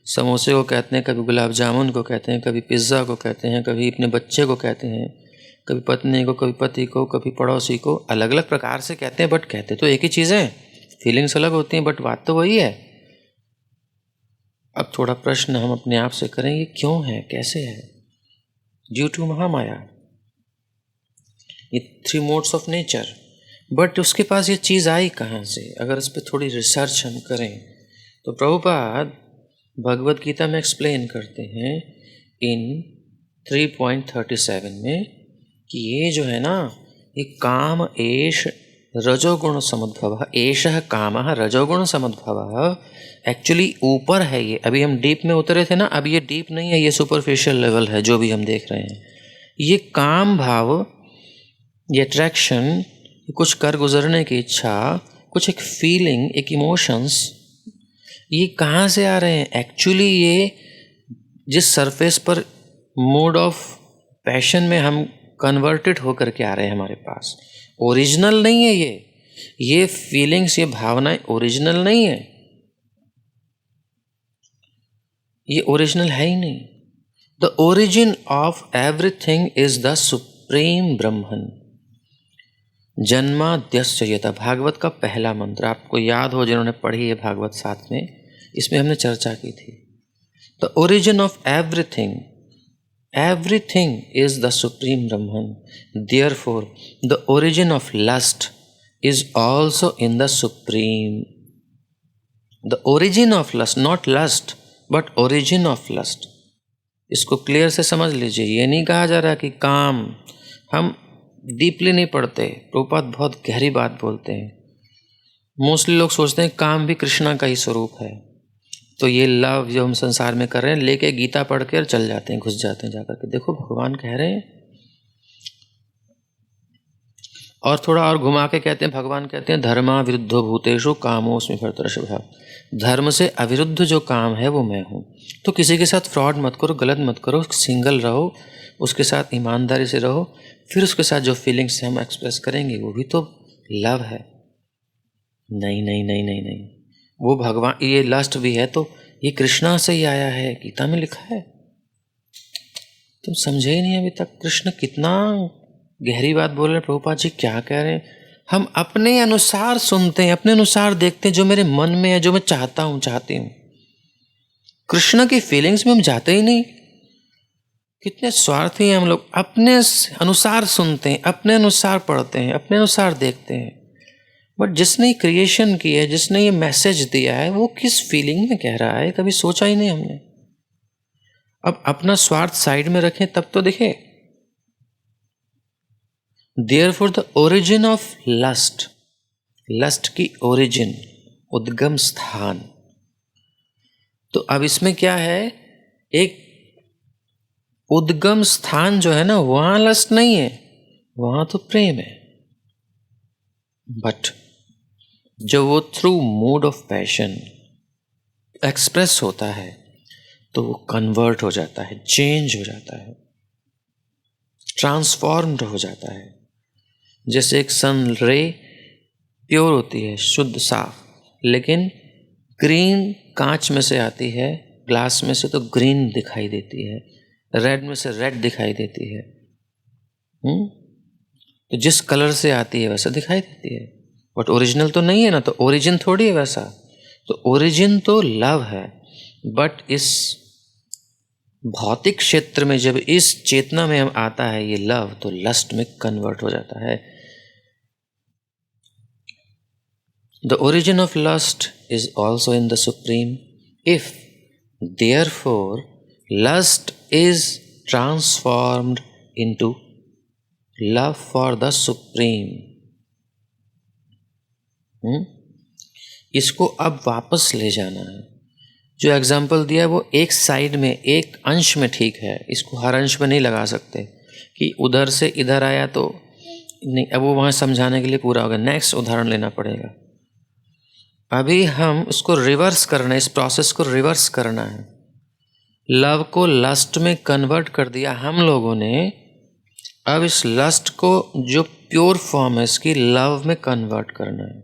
समोसे को कहते हैं, कभी गुलाब जामुन को कहते हैं, कभी पिज़्ज़ा को कहते हैं, कभी अपने बच्चे को कहते हैं, कभी पत्नी को, कभी पति को, कभी पड़ोसी को। अलग अलग प्रकार से कहते हैं, बट कहते तो एक ही चीज़ है। फीलिंग्स अलग होती हैं, बट बात तो वही है। अब थोड़ा प्रश्न हम अपने आप से करें, ये क्यों है, कैसे है? ड्यू टू महामाया, ये 3 मोड्स ऑफ नेचर। बट उसके पास ये चीज़ आई कहाँ से? अगर इस पर थोड़ी रिसर्च हम करें तो प्रभुपाद भगवद गीता में एक्सप्लेन करते हैं इन 3.37 में कि ये जो है ना, ये काम एष रजोगुण समुद्भव, एषः कामः रजोगुण समुद्भव, एक्चुअली ऊपर है ये। अभी हम डीप में उतरे थे ना, अब ये डीप नहीं है, ये सुपरफिशियल लेवल है जो भी हम देख रहे हैं। ये काम भाव, ये अट्रैक्शन, कुछ कर गुजरने की इच्छा, कुछ एक फीलिंग, एक इमोशंस, ये कहाँ से आ रहे हैं? एक्चुअली ये जिस सरफेस पर मोड ऑफ पैशन में हम कन्वर्टेड होकर के आ रहे हैं हमारे पास, ओरिजिनल नहीं है ये फीलिंग्स, ये भावनाएं ओरिजिनल नहीं है, ये ओरिजिनल है ही नहीं। The origin of everything is the supreme Brahman. जन्माद्यस्य यथा, भागवत का पहला मंत्र आपको याद हो जिन्होंने पढ़ी है भागवत 7 में, इसमें हमने चर्चा की थी। The origin of everything, everything is the supreme Brahman. Therefore, the origin of lust is also in the supreme. The origin of lust, not lust, but origin of lust. इसको क्लियर से समझ लीजिए। ये नहीं कहा जा रहा कि काम, हम डीपली नहीं पढ़ते, प्रभुपाद बहुत गहरी बात बोलते हैं। मोस्टली लोग सोचते हैं काम भी कृष्णा का ही स्वरूप है, तो ये लव जो हम संसार में कर रहे हैं, लेके गीता पढ़ के और चल जाते हैं, घुस जाते हैं जाकर के। देखो भगवान कह रहे हैं, और थोड़ा और घुमा के कहते हैं, भगवान कहते हैं धर्मा विरुद्धो भूतेषु कामोऽस्मि भरतर्षभ। धर्म से अविरुद्ध जो काम है वो मैं हूँ। तो किसी के साथ फ्रॉड मत करो, गलत मत करो, सिंगल रहो, उसके साथ ईमानदारी से रहो, फिर उसके साथ जो फीलिंग्स हम एक्सप्रेस करेंगे वो भी तो लव है। नहीं नहीं नहीं नहीं नहीं, वो भगवान, ये लस्ट भी है तो ये कृष्णा से ही आया है, गीता में लिखा है। तुम समझे ही नहीं अभी तक कृष्ण कितना गहरी बात बोल रहे हैं। प्रभुपाद जी क्या कह रहे हैं? हम अपने अनुसार सुनते हैं, अपने अनुसार देखते हैं, जो मेरे मन में है, जो मैं चाहता हूं, चाहती हूं। कृष्ण की फीलिंग्स में हम जाते ही नहीं। कितने स्वार्थी हैं हम लोग। अपने अनुसार सुनते हैं, अपने अनुसार पढ़ते हैं, अपने अनुसार देखते हैं। बट जिसने क्रिएशन की है, जिसने ये मैसेज दिया है, वो किस फीलिंग में कह रहा है, कभी सोचा ही नहीं हमने। अब अपना स्वार्थ साइड में रखें तब तो दिखे। Therefore the origin of lust, lust की ओरिजिन, उद्गम स्थान। तो अब इसमें क्या है, एक उद्गम स्थान जो है ना, वहां लस्ट नहीं है, वहां तो प्रेम है। बट जब वो through mood off passion express होता है तो वो कन्वर्ट हो जाता है, चेंज हो जाता है, ट्रांसफॉर्म्ड हो जाता है। जैसे एक सन रे प्योर होती है, शुद्ध साफ, लेकिन ग्रीन कांच में से आती है, ग्लास में से तो ग्रीन दिखाई देती है, रेड में से रेड दिखाई देती है। तो जिस कलर से आती है वैसा दिखाई देती है, बट ओरिजिनल तो नहीं है ना, तो ओरिजिन थोड़ी है वैसा। तो ओरिजिन तो लव है, बट इस भौतिक क्षेत्र में जब इस चेतना में हम आता है ये लव, तो लस्ट में कन्वर्ट हो जाता है। The origin of lust is also in the Supreme. If, therefore, lust is transformed into love for the Supreme, इसको अब वापस ले जाना है। जो एग्जाम्पल दिया है वो एक साइड में, एक अंश में ठीक है, इसको हर अंश में नहीं लगा सकते कि उधर से इधर आया तो नहीं। अब वो वहाँ समझाने के लिए पूरा होगा, नेक्स्ट उदाहरण लेना पड़ेगा। अभी हम उसको रिवर्स करना है, इस प्रोसेस को रिवर्स करना है। लव को लस्ट में कन्वर्ट कर दिया हम लोगों ने, अब इस लस्ट को जो प्योर फॉर्म है इसकी लव में कन्वर्ट करना है।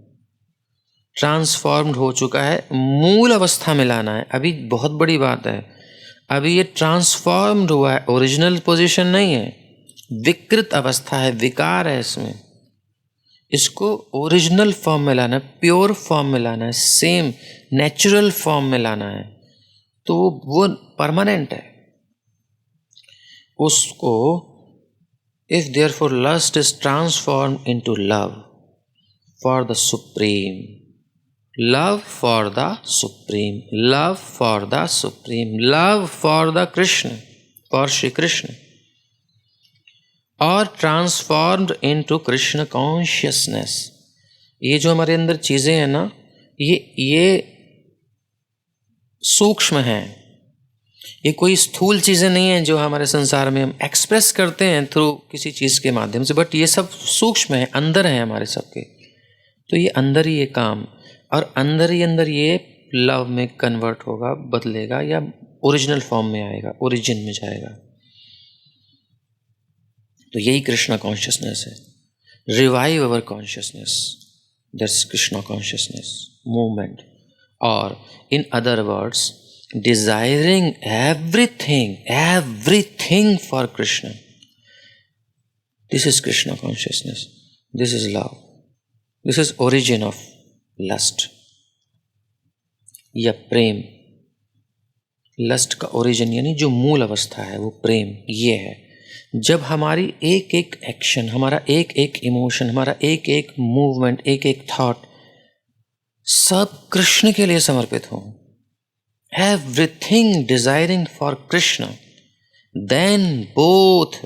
ट्रांसफॉर्म्ड हो चुका है, मूल अवस्था में लाना है। अभी बहुत बड़ी बात है, अभी ये ट्रांसफॉर्म्ड हुआ है, ओरिजिनल पोजीशन नहीं है, विकृत अवस्था है, विकार है इसमें। इसको ओरिजिनल फॉर्म में लाना है, प्योर फॉर्म में लाना है, सेम नेचुरल फॉर्म में लाना है, तो वो परमानेंट है। उसको if therefore lust is transformed into love for the supreme, love for the supreme, love for the supreme, love for the Krishna, for Shri Krishna, और ट्रांसफॉर्म्ड इनटू कृष्ण कॉन्शियसनेस। ये जो हमारे अंदर चीज़ें हैं ना, ये सूक्ष्म हैं, ये कोई स्थूल चीज़ें नहीं हैं जो हमारे संसार में हम एक्सप्रेस करते हैं थ्रू किसी चीज़ के माध्यम से, बट ये सब सूक्ष्म है, अंदर है हमारे सबके। तो ये अंदर ही ये काम, और अंदर ही अंदर ये लव में कन्वर्ट होगा, बदलेगा, या ओरिजिनल फॉर्म में आएगा, ओरिजिन में जाएगा। तो यही कृष्णा कॉन्शियसनेस है। Revive our consciousness, that's Krishna consciousness movement, और in other words desiring everything, everything for Krishna. This is Krishna consciousness, this is love, this is origin of lust या प्रेम। लस्ट का ओरिजिन यानी जो मूल अवस्था है वो प्रेम, ये है। जब हमारी एक एक एक्शन, हमारा एक एक इमोशन, हमारा एक एक मूवमेंट, एक एक थॉट सब कृष्ण के लिए समर्पित हो, everything desiring for Krishna, then both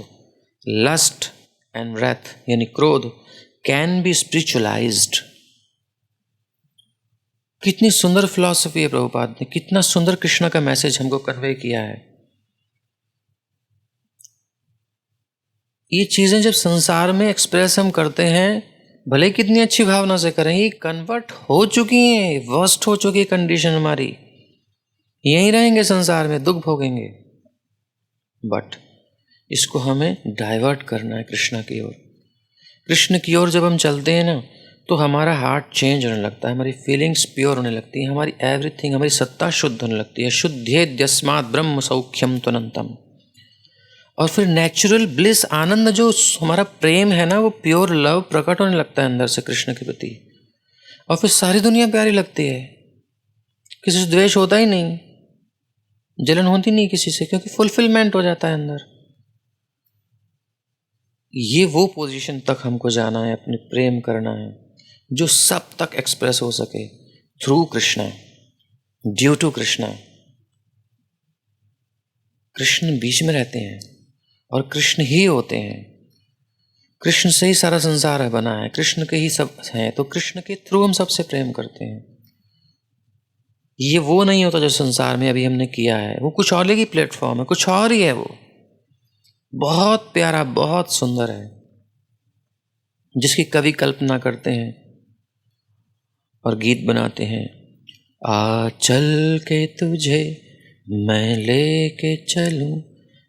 lust and wrath यानी क्रोध कैन बी स्पिरिचुअलाइज्ड। कितनी सुंदर फिलॉसफी है प्रभुपाद ने, कितना सुंदर कृष्ण का मैसेज हमको कन्वे किया है। ये चीज़ें जब संसार में एक्सप्रेस हम करते हैं, भले कितनी अच्छी भावना से करें, ये कन्वर्ट हो चुकी हैं, वर्स्ट हो चुकी है कंडीशन हमारी, यहीं रहेंगे संसार में, दुख भोगेंगे। बट इसको हमें डाइवर्ट करना है कृष्ण की ओर। कृष्ण की ओर जब हम चलते हैं ना, तो हमारा हार्ट चेंज होने लगता है, हमारी फीलिंग्स प्योर होने लगती है, हमारी एवरीथिंग, हमारी सत्ता शुद्ध होने लगती है। शुद्धेद्यस्मात् ब्रह्म सौख्यम त्वनंतम। और फिर नेचुरल ब्लिस, आनंद, जो हमारा प्रेम है ना, वो प्योर लव प्रकट होने लगता है अंदर से कृष्ण के प्रति, और फिर सारी दुनिया प्यारी लगती है। किसी से द्वेष होता ही नहीं, जलन होती नहीं किसी से, क्योंकि फुलफिलमेंट हो जाता है अंदर। ये वो पोजीशन तक हमको जाना है, अपने प्रेम करना है, जो सब तक एक्सप्रेस हो सके through Krishna, due to Krishna. Krishna बीच में रहते हैं और कृष्ण ही होते हैं। कृष्ण से ही सारा संसार है बना है, कृष्ण के ही सब हैं, तो कृष्ण के थ्रू हम सबसे प्रेम करते हैं। ये वो नहीं होता जो संसार में अभी हमने किया है, वो कुछ और ही प्लेटफॉर्म है, कुछ और ही है। वो बहुत प्यारा, बहुत सुंदर है, जिसकी कवि कल्पना करते हैं और गीत बनाते हैं। आ चल के तुझे मैं लेके चलूं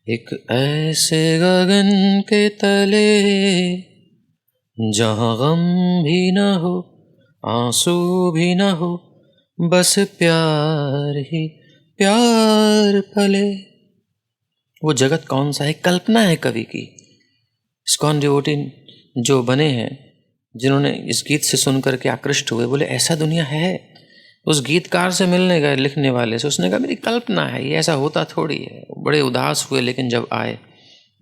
एक ऐसे गगन के तले, जहाँ गम भी न हो, आंसू भी न हो, बस प्यार ही प्यार पले। वो जगत कौन सा है? कल्पना है कवि की। इस्कॉन डिवोटी जो बने हैं, जिन्होंने इस गीत से सुनकर के आकृष्ट हुए, बोले ऐसा दुनिया है। उस गीतकार से मिलने गए, लिखने वाले से, उसने कहा मेरी कल्पना है, ये ऐसा होता थोड़ी है। बड़े उदास हुए, लेकिन जब आए,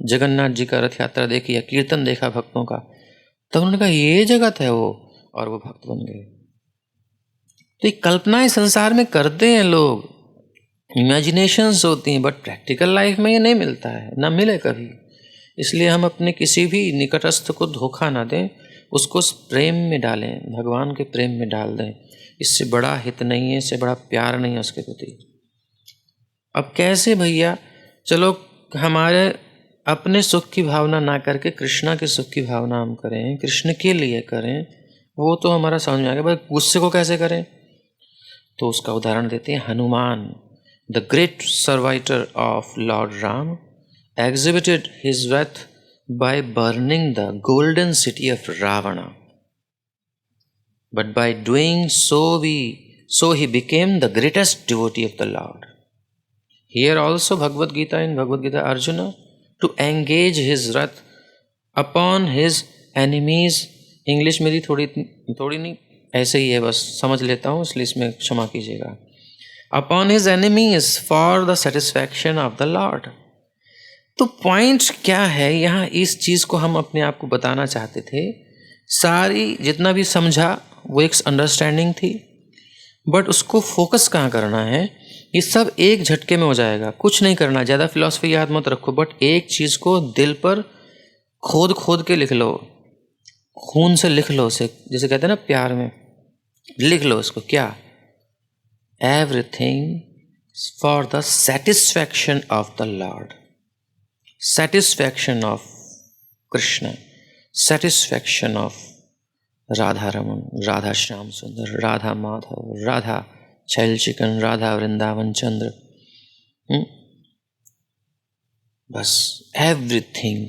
जगन्नाथ जी का रथ यात्रा देखी या कीर्तन देखा भक्तों का, तब उन्होंने कहा ये जगत है वो, और वो भक्त बन गए। तो ये कल्पनाएं संसार में करते हैं लोग, इमेजिनेशंस होती हैं, बट प्रैक्टिकल लाइफ में ये नहीं मिलता है, ना मिले कभी। इसलिए हम अपने किसी भी निकटस्थ को धोखा ना दें, उसको प्रेम में डालें, भगवान के प्रेम में डाल दें। इससे बड़ा हित नहीं है, इससे बड़ा प्यार नहीं है उसके प्रति। अब कैसे भैया? चलो हमारे अपने सुख की भावना ना करके कृष्णा के सुख की भावना हम करें, कृष्ण के लिए करें, वो तो हमारा समझ में आ गया। भाई गुस्से को कैसे करें? तो उसका उदाहरण देते हैं Hanuman, the great servitor of lord Ram, exhibited his wrath by burning the golden city of Ravana. But by doing so he became the greatest devotee of the Lord. Here also Bhagavad Gita, in Bhagavad Gita, Arjuna, to engage his wrath upon his enemies. English मेरी थोड़ी नहीं ऐसे ही है, बस समझ लेता हूँ, इसलिए इसमें क्षमा कीजिएगा। Upon his enemies for the satisfaction of the Lord. तो पॉइंट क्या है यहाँ? इस चीज़ को हम अपने आप को बताना चाहते थे। सारी जितना भी समझा वो एक अंडरस्टैंडिंग थी, बट उसको फोकस कहाँ करना है? ये सब एक झटके में हो जाएगा, कुछ नहीं करना, ज़्यादा फिलॉसफी याद मत रखो, बट एक चीज़ को दिल पर खोद खोद के लिख लो, खून से लिख लो उसे, जैसे कहते हैं ना प्यार में, लिख लो उसको। क्या? Everything for the satisfaction of the Lord, satisfaction of Krishna, satisfaction of Radha Raman, Radha Shyam Sundar, Radha Madhav, Radha Chail Chicken, Radha Vrindavan Chandra, बस एवरीथिंग।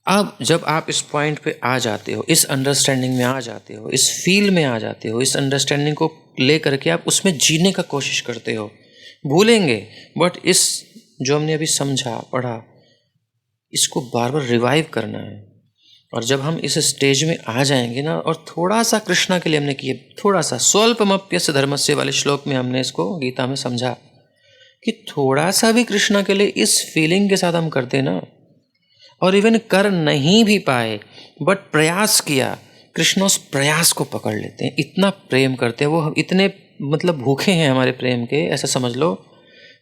अब जब आप इस पॉइंट पे आ जाते हो, इस अंडरस्टैंडिंग में आ जाते हो, इस फील में आ जाते हो, इस अंडरस्टैंडिंग को ले करके आप उसमें जीने का कोशिश करते हो, भूलेंगे, बट इस जो हमने अभी समझा पढ़ा, इसको बार बार रिवाइव करना है। और जब हम इस स्टेज में आ जाएंगे ना, और थोड़ा सा कृष्णा के लिए हमने किए, थोड़ा सा स्वल्पमप्यस्य धर्मस्य वाले श्लोक में हमने इसको गीता में समझा कि थोड़ा सा भी कृष्णा के लिए इस फीलिंग के साथ हम करते ना, और इवन कर नहीं भी पाए बट प्रयास किया, कृष्ण उस प्रयास को पकड़ लेते हैं। इतना प्रेम करते हैं वो, इतने मतलब भूखे हैं हमारे प्रेम के, ऐसा समझ लो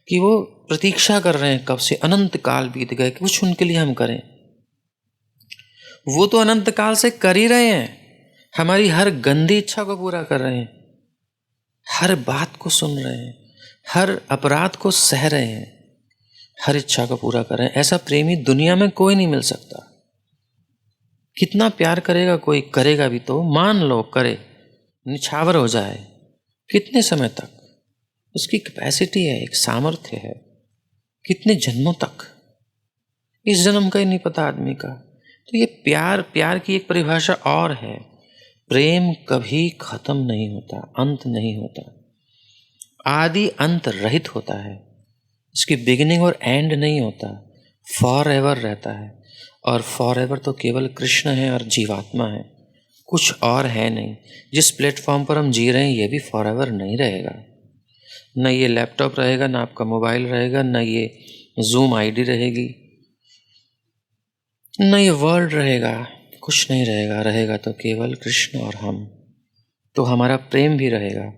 कि वो प्रतीक्षा कर रहे हैं कब से, अनंत काल बीत गए, कुछ उनके लिए हम करें। वो तो अनंत काल से कर ही रहे हैं, हमारी हर गंदी इच्छा को पूरा कर रहे हैं, हर बात को सुन रहे हैं, हर अपराध को सह रहे हैं, हर इच्छा को पूरा कर रहे हैं। ऐसा प्रेमी दुनिया में कोई नहीं मिल सकता। कितना प्यार करेगा कोई? करेगा भी तो मान लो करे, निछावर हो जाए, कितने समय तक? उसकी कैपेसिटी है, एक सामर्थ्य है, कितने जन्मों तक? इस जन्म का ही नहीं पता आदमी का। तो ये प्यार की एक परिभाषा और है, प्रेम कभी खत्म नहीं होता, अंत नहीं होता, आदि अंत रहित होता है, इसकी बिगिनिंग और एंड नहीं होता, फॉर एवर रहता है, और फॉर एवर तो केवल कृष्ण है और जीवात्मा है, कुछ और है नहीं। जिस प्लेटफॉर्म पर हम जी रहे हैं ये भी फॉर एवर नहीं रहेगा। न ये लैपटॉप रहेगा, ना आपका मोबाइल रहेगा, न ये जूम आईडी रहेगी, न ये वर्ल्ड रहेगा, कुछ नहीं रहेगा। रहेगा तो केवल कृष्ण और हम, तो हमारा प्रेम भी रहेगा।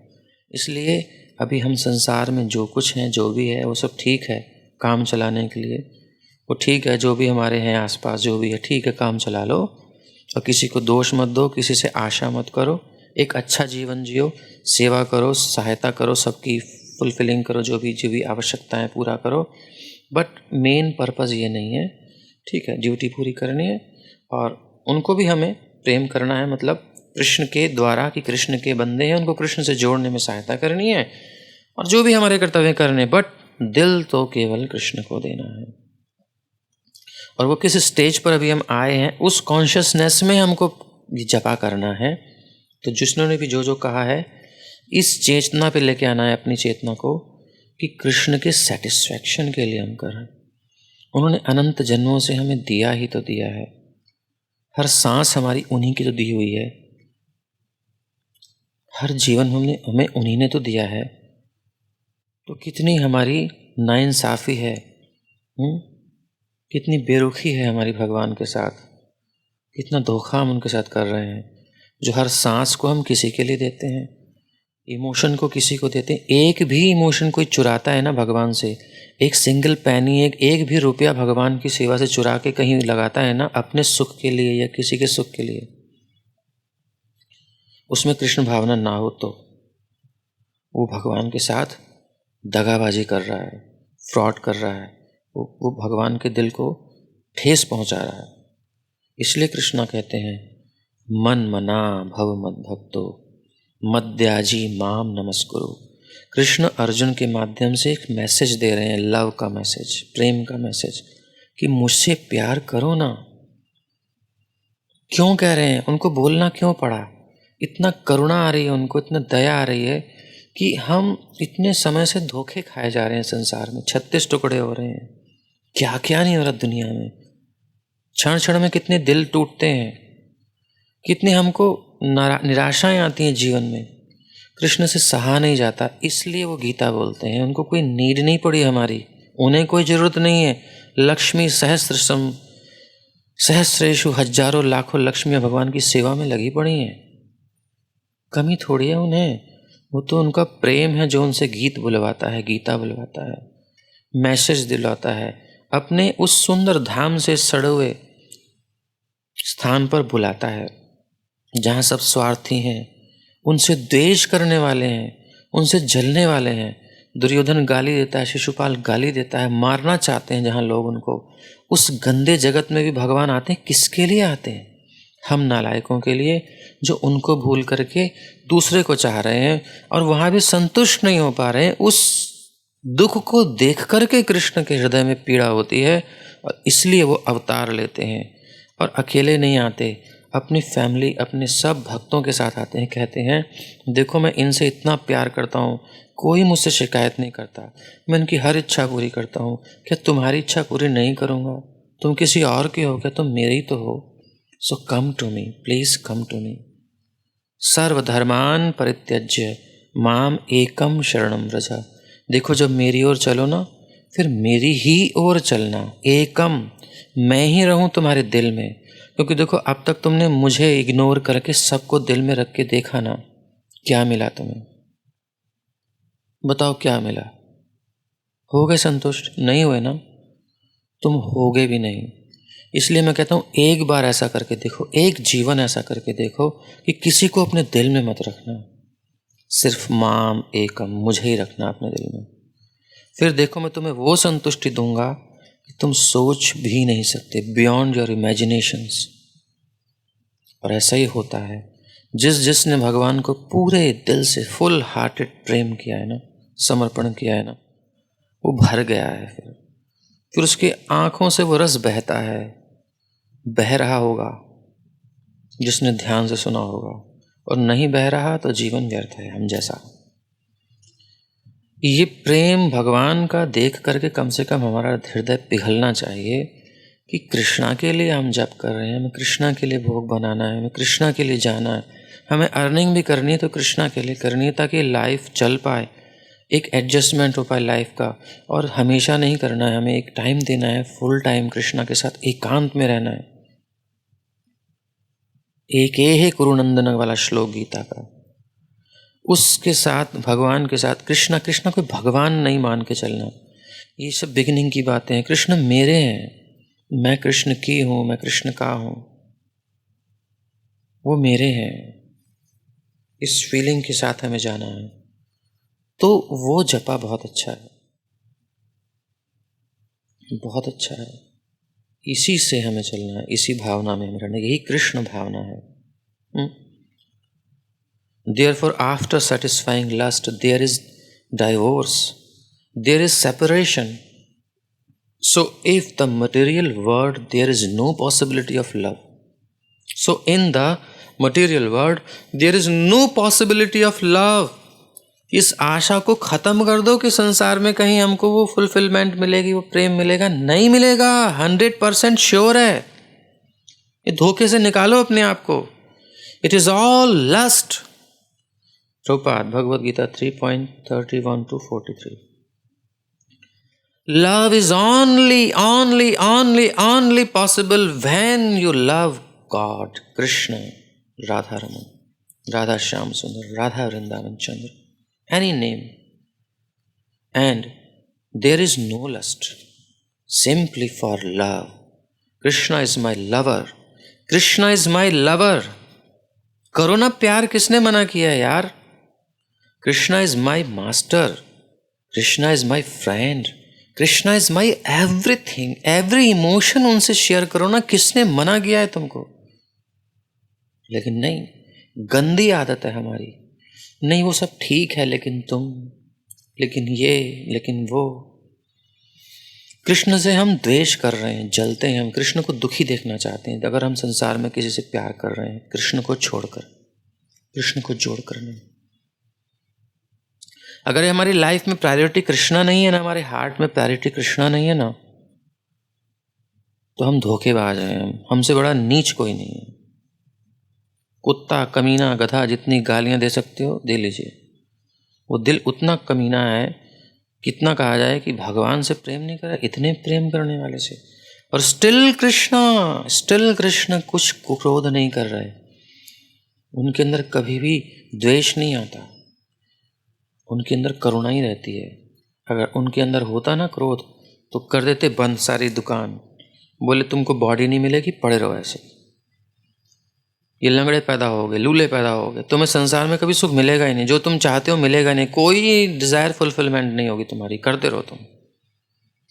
इसलिए अभी हम संसार में जो कुछ हैं, जो भी है, वो सब ठीक है काम चलाने के लिए, वो ठीक है। जो भी हमारे हैं आसपास जो भी है ठीक है, काम चला लो, और किसी को दोष मत दो, किसी से आशा मत करो। एक अच्छा जीवन जियो, सेवा करो, सहायता करो, सबकी फुलफिलिंग करो, जो भी आवश्यकताएं पूरा करो। बट मेन पर्पज़ ये नहीं है, ठीक है। ड्यूटी पूरी करनी है और उनको भी हमें प्रेम करना है, मतलब कृष्ण के द्वारा, कि कृष्ण के बंदे हैं, उनको कृष्ण से जोड़ने में सहायता करनी है, और जो भी हमारे कर्तव्य करने, बट दिल तो केवल कृष्ण को देना है। और वो किस स्टेज पर अभी हम आए हैं, उस कॉन्शियसनेस में हमको जपा करना है। तो जिष्णु ने भी जो जो कहा है, इस चेतना पे लेके आना है अपनी चेतना को, कि कृष्ण के सेटिस्फैक्शन के लिए हम करें। उन्होंने अनंत जन्मों से हमें दिया ही तो दिया है, हर सांस हमारी उन्हीं की तो दी हुई है, हर जीवन हमें उन्हीं ने तो दिया है। तो कितनी हमारी नाइंसाफ़ी है, कितनी बेरुखी है हमारी भगवान के साथ, कितना धोखा हम उनके साथ कर रहे हैं। जो हर सांस को हम किसी के लिए देते हैं, इमोशन को किसी को देते हैं। एक भी इमोशन कोई चुराता है ना भगवान से, एक सिंगल पैनी, एक भी रुपया भगवान की सेवा से चुरा के कहीं लगाता है ना, अपने सुख के लिए या किसी के सुख के लिए, उसमें कृष्ण भावना ना हो तो वो भगवान के साथ दगाबाजी कर रहा है, फ्रॉड कर रहा है, वो भगवान के दिल को ठेस पहुंचा रहा है। इसलिए कृष्णा कहते हैं, मन मना भव मद भक्तो मद्याजी माम नमस्कुरु। कृष्ण अर्जुन के माध्यम से एक मैसेज दे रहे हैं, लव का मैसेज, प्रेम का मैसेज, कि मुझसे प्यार करो ना। क्यों कह रहे हैं, उनको बोलना क्यों पड़ा? इतना करुणा आ रही है उनको, इतना दया आ रही है कि हम इतने समय से धोखे खाए जा रहे हैं संसार में, 36 टुकड़े हो रहे हैं, क्या क्या नहीं हो रहा दुनिया में। क्षण क्षण में कितने दिल टूटते हैं, कितने हमको निराशाएं आती हैं जीवन में, कृष्ण से सहा नहीं जाता। इसलिए वो गीता बोलते हैं, उनको कोई नीड नहीं पड़ी हमारी, उन्हें कोई ज़रूरत नहीं है। लक्ष्मी सहस्रेशु, हजारों लाखों लक्ष्मियाँ भगवान की सेवा में लगी पड़ी हैं, कमी थोड़ी है उन्हें। वो तो उनका प्रेम है जो उनसे गीत बुलवाता है, गीता बुलवाता है, मैसेज दिलाता है, अपने उस सुंदर धाम से सड़े हुए स्थान पर बुलाता है जहाँ सब स्वार्थी हैं, उनसे द्वेष करने वाले हैं, उनसे जलने वाले हैं। दुर्योधन गाली देता है, शिशुपाल गाली देता है, मारना चाहते हैं जहाँ लोग उनको। उस गंदे जगत में भी भगवान आते हैं, किसके लिए आते हैं? हम नालायकों के लिए, जो उनको भूल करके दूसरे को चाह रहे हैं और वहाँ भी संतुष्ट नहीं हो पा रहे हैं। उस दुख को देख करके कृष्ण के हृदय में पीड़ा होती है, और इसलिए वो अवतार लेते हैं। और अकेले नहीं आते, अपनी फैमिली, अपने सब भक्तों के साथ आते हैं। कहते हैं, देखो मैं इनसे इतना प्यार करता हूँ, कोई मुझसे शिकायत नहीं करता, मैं इनकी हर इच्छा पूरी करता हूँ। क्या तुम्हारी इच्छा पूरी नहीं करूँगा? तुम किसी और के हो क्या? तुम मेरे ही तो हो। So come to me, please come to me. सर्वधर्मान परित्यज्य माम एकम शरणम व्रज। देखो जब मेरी ओर चलो ना, फिर मेरी ही ओर चलना। एकम, मैं ही रहूं तुम्हारे दिल में। क्योंकि देखो अब तक तुमने मुझे इग्नोर करके सबको दिल में रख के देखा ना, क्या मिला तुम्हें? बताओ क्या मिला? हो गए संतुष्ट? नहीं हुए ना, तुम होगे भी नहीं। इसलिए मैं कहता हूँ, एक बार ऐसा करके देखो, एक जीवन ऐसा करके देखो कि किसी को अपने दिल में मत रखना, सिर्फ माम एकम, मुझे ही रखना अपने दिल में। फिर देखो मैं तुम्हें वो संतुष्टि दूंगा कि तुम सोच भी नहीं सकते, बियॉन्ड योर इमेजिनेशंस। और ऐसा ही होता है, जिसने भगवान को पूरे दिल से फुल हार्टेड प्रेम किया है ना, समर्पण किया है ना, वो भर गया है। फिर उसकी आंखों से वो रस बहता है, बह रहा होगा जिसने ध्यान से सुना होगा, और नहीं बह रहा तो जीवन व्यर्थ है हम जैसा। ये प्रेम भगवान का देख करके कम से कम हमारा हृदय पिघलना चाहिए कि कृष्णा के लिए हम जप कर रहे हैं, हमें कृष्णा के लिए भोग बनाना है, हमें कृष्णा के लिए जाना है, हमें अर्निंग भी करनी है तो कृष्णा के लिए करनी है, ताकि लाइफ चल पाए, एक एडजस्टमेंट हो पाए लाइफ का। और हमेशा नहीं करना है, हमें एक टाइम देना है, फुल टाइम कृष्णा के साथ एकांत में रहना है। एक है कुरुनंदन वाला श्लोक गीता का, उसके साथ भगवान के साथ कृष्णा कृष्णा कोई भगवान नहीं मान के चलना। ये सब बिगिनिंग की बातें हैं। कृष्ण मेरे हैं, मैं कृष्ण की हूँ, मैं कृष्ण का हूँ, वो मेरे हैं। इस फीलिंग के साथ हमें जाना है, तो वो जपा बहुत अच्छा है, बहुत अच्छा है। इसी से हमें चलना है, इसी भावना में हमें रहना, यही कृष्ण भावना है। Therefore, after satisfying lust, there is divorce, there is separation. So, if the material world, there is no possibility of love. So, in the material world, there is no possibility of love. इस आशा को खत्म कर दो कि संसार में कहीं हमको वो फुलफिलमेंट मिलेगी, वो प्रेम मिलेगा, नहीं मिलेगा। 100% श्योर है। ये धोखे से निकालो अपने आप को। It is all lust. Prabhupada Bhagavad Gita 3.31 to 43। Love is only possible when you love God, Krishna, Radha Raman, Radha Shyam Sundar, Radha Vrindavan Chandra, any name. And there is no lust, simply for love. Krishna is my lover, Krishna is my lover. करो ना प्यार, किसने मना किया है यार? Krishna is my master, Krishna is my friend, Krishna is my everything, every emotion उनसे share करो ना, किसने मना किया है तुमको? लेकिन नहीं, गंदी आदत है हमारी। नहीं वो सब ठीक है, लेकिन तुम, लेकिन ये, लेकिन वो। कृष्ण से हम द्वेष कर रहे हैं, जलते हैं, हम कृष्ण को दुखी देखना चाहते हैं। अगर हम संसार में किसी से प्यार कर रहे हैं, कृष्ण को छोड़कर, कृष्ण को जोड़कर नहीं। अगर हमारी लाइफ में प्रायोरिटी कृष्णा नहीं है ना, हमारे हार्ट में प्रायोरिटी कृष्णा नहीं है ना, तो हम धोखेबाज हैं। हमसे बड़ा नीच कोई नहीं है। कुत्ता, कमीना, गधा, जितनी गालियां दे सकते हो दे लीजिए। वो दिल उतना कमीना है, कितना कहा जाए कि भगवान से प्रेम नहीं करा, इतने प्रेम करने वाले से, और स्टिल कृष्ण कुछ क्रोध नहीं कर रहे। उनके अंदर कभी भी द्वेष नहीं आता, उनके अंदर करुणा ही रहती है। अगर उनके अंदर होता ना क्रोध, तो कर देते बंद सारी दुकान, बोले तुमको बॉडी नहीं मिलेगी, पड़े रहो ऐसे। ये लंगड़े पैदा हो गए, लूले पैदा हो गए, तुम्हें संसार में कभी सुख मिलेगा ही नहीं, जो तुम चाहते हो मिलेगा नहीं, कोई डिज़ायर फुलफिलमेंट नहीं होगी तुम्हारी। करते रहो तुम।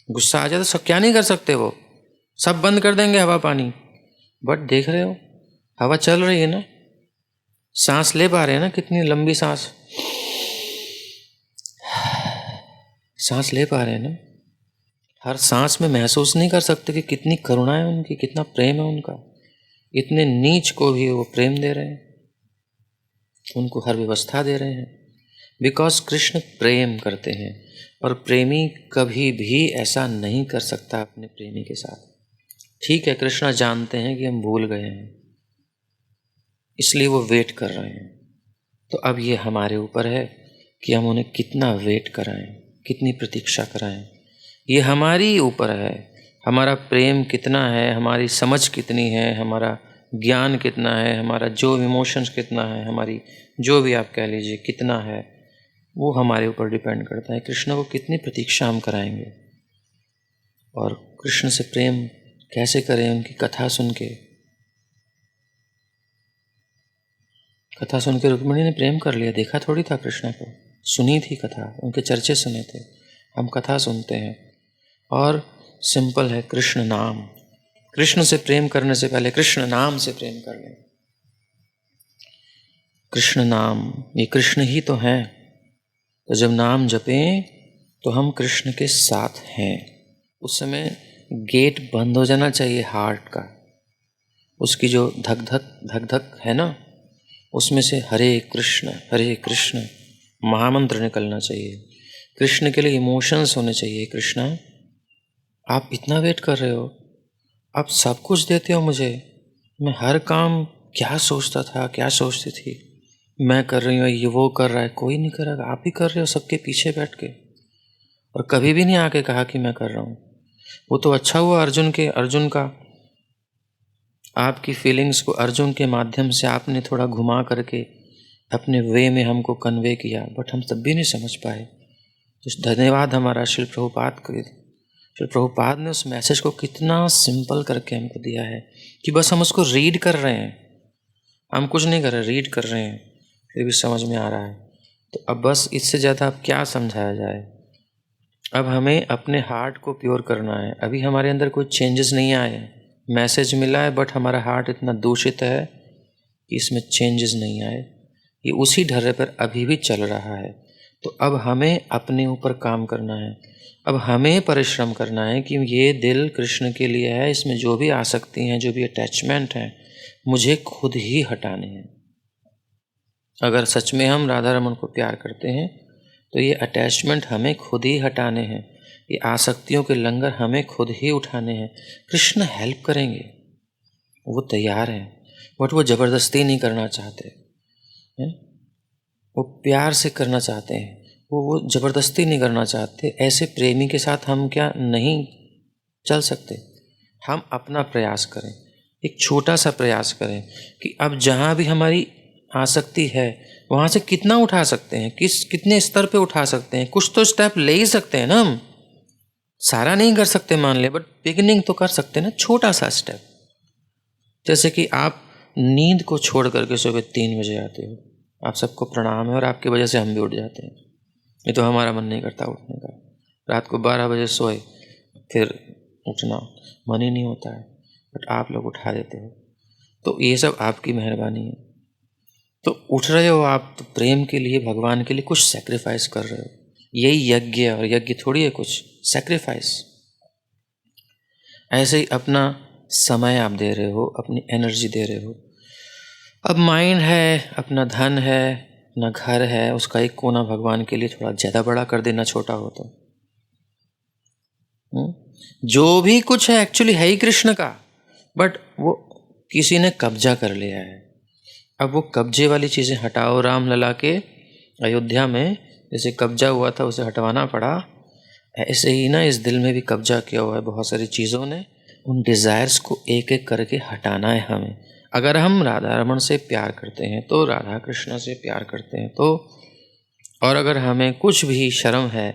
गुस्सा आ जाए तो सब क्या नहीं कर सकते, वो सब बंद कर देंगे, हवा पानी। बट देख रहे हो हवा चल रही है ना, सांस ले पा रहे हैं ना, कितनी लंबी सांस ले पा रहे हैं ना। हर सांस में महसूस नहीं कर सकते कि कितनी करुणा है उनकी, कितना प्रेम है उनका। इतने नीच को भी वो प्रेम दे रहे हैं, उनको हर व्यवस्था दे रहे हैं, बिकॉज कृष्ण प्रेम करते हैं। और प्रेमी कभी भी ऐसा नहीं कर सकता अपने प्रेमी के साथ। ठीक है, कृष्णा जानते हैं कि हम भूल गए हैं, इसलिए वो वेट कर रहे हैं। तो अब ये हमारे ऊपर है कि हम उन्हें कितना वेट कराएं, कितनी प्रतीक्षा कराएं। ये हमारी ऊपर है, हमारा प्रेम कितना है, हमारी समझ कितनी है, हमारा ज्ञान कितना है, हमारा जो इमोशंस कितना है, हमारी जो भी आप कह लीजिए कितना है, वो हमारे ऊपर डिपेंड करता है। कृष्ण को कितनी प्रतीक्षा हम कराएंगे, और कृष्ण से प्रेम कैसे करें? उनकी कथा सुन के रुक्मिणी ने प्रेम कर लिया, देखा थोड़ी था कृष्ण को, सुनी थी कथा, उनके चर्चे सुने थे। हम कथा सुनते हैं, और सिंपल है कृष्ण नाम। कृष्ण से प्रेम करने से पहले कृष्ण नाम से प्रेम कर लें। कृष्ण नाम, ये कृष्ण ही तो हैं। तो जब नाम जपें तो हम कृष्ण के साथ हैं। उस समय गेट बंद हो जाना चाहिए हार्ट का, उसकी जो धक धक है ना, उसमें से हरे कृष्ण महामंत्र निकलना चाहिए। कृष्ण के लिए इमोशंस होने चाहिए। कृष्णा, आप इतना वेट कर रहे हो, आप सब कुछ देते हो मुझे, मैं हर काम क्या सोचता था, क्या सोचती थी, मैं कर रही हूँ, ये वो कर रहा है, कोई नहीं करेगा, आप ही कर रहे हो सबके पीछे बैठ के, और कभी भी नहीं आके कहा कि मैं कर रहा हूँ। वो तो अच्छा हुआ अर्जुन का आपकी फीलिंग्स को अर्जुन के माध्यम से आपने थोड़ा घुमा करके अपने वे में हमको कन्वे किया, बट हम तब भी नहीं समझ पाए। तो धन्यवाद हमारा श्री प्रभुपाद को। श्री प्रभुपाद ने उस मैसेज को कितना सिंपल करके हमको दिया है कि बस हम उसको रीड कर रहे हैं, हम कुछ नहीं कर रहे, रीड कर रहे हैं, फिर भी समझ में आ रहा है। तो अब बस इससे ज़्यादा अब क्या समझाया जाए। अब हमें अपने हार्ट को प्योर करना है। अभी हमारे अंदर कोई चेंजेस नहीं आए हैं, मैसेज मिला है, बट हमारा हार्ट इतना दूषित है कि इसमें चेंजेस नहीं आए, ये उसी ढर्रे पर अभी भी चल रहा है। तो अब हमें अपने ऊपर काम करना है, अब हमें परिश्रम करना है कि ये दिल कृष्ण के लिए है, इसमें जो भी आसक्ति हैं, जो भी अटैचमेंट हैं, मुझे खुद ही हटाने हैं। अगर सच में हम राधा रमन को प्यार करते हैं तो ये अटैचमेंट हमें खुद ही हटाने हैं, ये आसक्तियों के लंगर हमें खुद ही उठाने हैं। कृष्ण हेल्प करेंगे, वो तैयार हैं, बट वो ज़बरदस्ती नहीं करना चाहते हैं, वो प्यार से करना चाहते हैं, वो ज़बरदस्ती नहीं करना चाहते। ऐसे प्रेमी के साथ हम क्या नहीं चल सकते? हम अपना प्रयास करें, एक छोटा सा प्रयास करें कि अब जहाँ भी हमारी आसक्ति है वहाँ से कितना उठा सकते हैं, कितने स्तर पे उठा सकते हैं। कुछ तो स्टेप ले ही सकते हैं ना, हम सारा नहीं कर सकते मान ले, बट बिगिनिंग तो कर सकते हैं ना, छोटा सा स्टेप। जैसे कि आप नींद को छोड़ करके सुबह 3 बजे आते हो, आप सबको प्रणाम है, और आपकी वजह से हम भी उठ जाते हैं। ये तो हमारा मन नहीं करता उठने का, रात को 12 बजे सोए, फिर उठना मन ही नहीं होता है, बट आप लोग उठा देते हो। तो ये सब आपकी मेहरबानी है। तो उठ रहे हो आप तो प्रेम के लिए, भगवान के लिए कुछ सेक्रीफाइस कर रहे हो, यही यज्ञ है। और यज्ञ थोड़ी है कुछ सेक्रीफाइस। ऐसे ही अपना समय आप दे रहे हो, अपनी एनर्जी दे रहे हो। अब माइंड है, अपना धन है, अपना घर है, उसका एक कोना भगवान के लिए थोड़ा ज़्यादा बड़ा कर देना, छोटा हो तो। जो भी कुछ है एक्चुअली है ही कृष्ण का, बट वो किसी ने कब्जा कर लिया है। अब वो कब्जे वाली चीज़ें हटाओ। राम लला के अयोध्या में जैसे कब्जा हुआ था, उसे हटवाना पड़ा, ऐसे ही ना इस दिल में भी कब्जा किया हुआ है बहुत सारी चीज़ों ने। उन डिज़ायर्स को एक एक करके हटाना है हमें। अगर हम राधा रमन से प्यार करते हैं तो, राधा कृष्ण से प्यार करते हैं तो, और अगर हमें कुछ भी शर्म है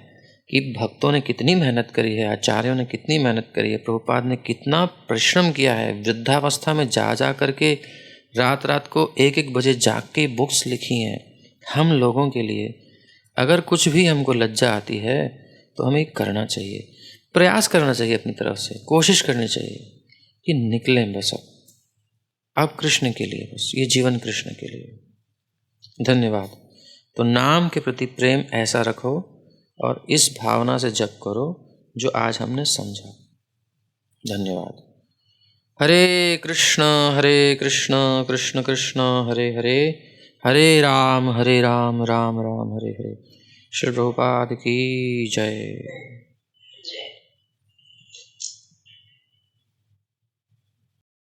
कि भक्तों ने कितनी मेहनत करी है, आचार्यों ने कितनी मेहनत करी है, प्रभुपाद ने कितना परिश्रम किया है, वृद्धावस्था में जा जा करके रात रात को 1-1 बजे जाग के बुक्स लिखी हैं हम लोगों के लिए। अगर कुछ भी हमको लज्जा आती है तो हमें करना चाहिए, प्रयास करना चाहिए, अपनी तरफ से कोशिश करनी चाहिए कि निकलें बस अब कृष्ण के लिए, बस ये जीवन कृष्ण के लिए। धन्यवाद। तो नाम के प्रति प्रेम ऐसा रखो और इस भावना से जप करो जो आज हमने समझा। धन्यवाद। हरे कृष्ण कृष्ण कृष्ण हरे हरे, हरे राम राम राम हरे हरे। श्री प्रभुपाद की जय।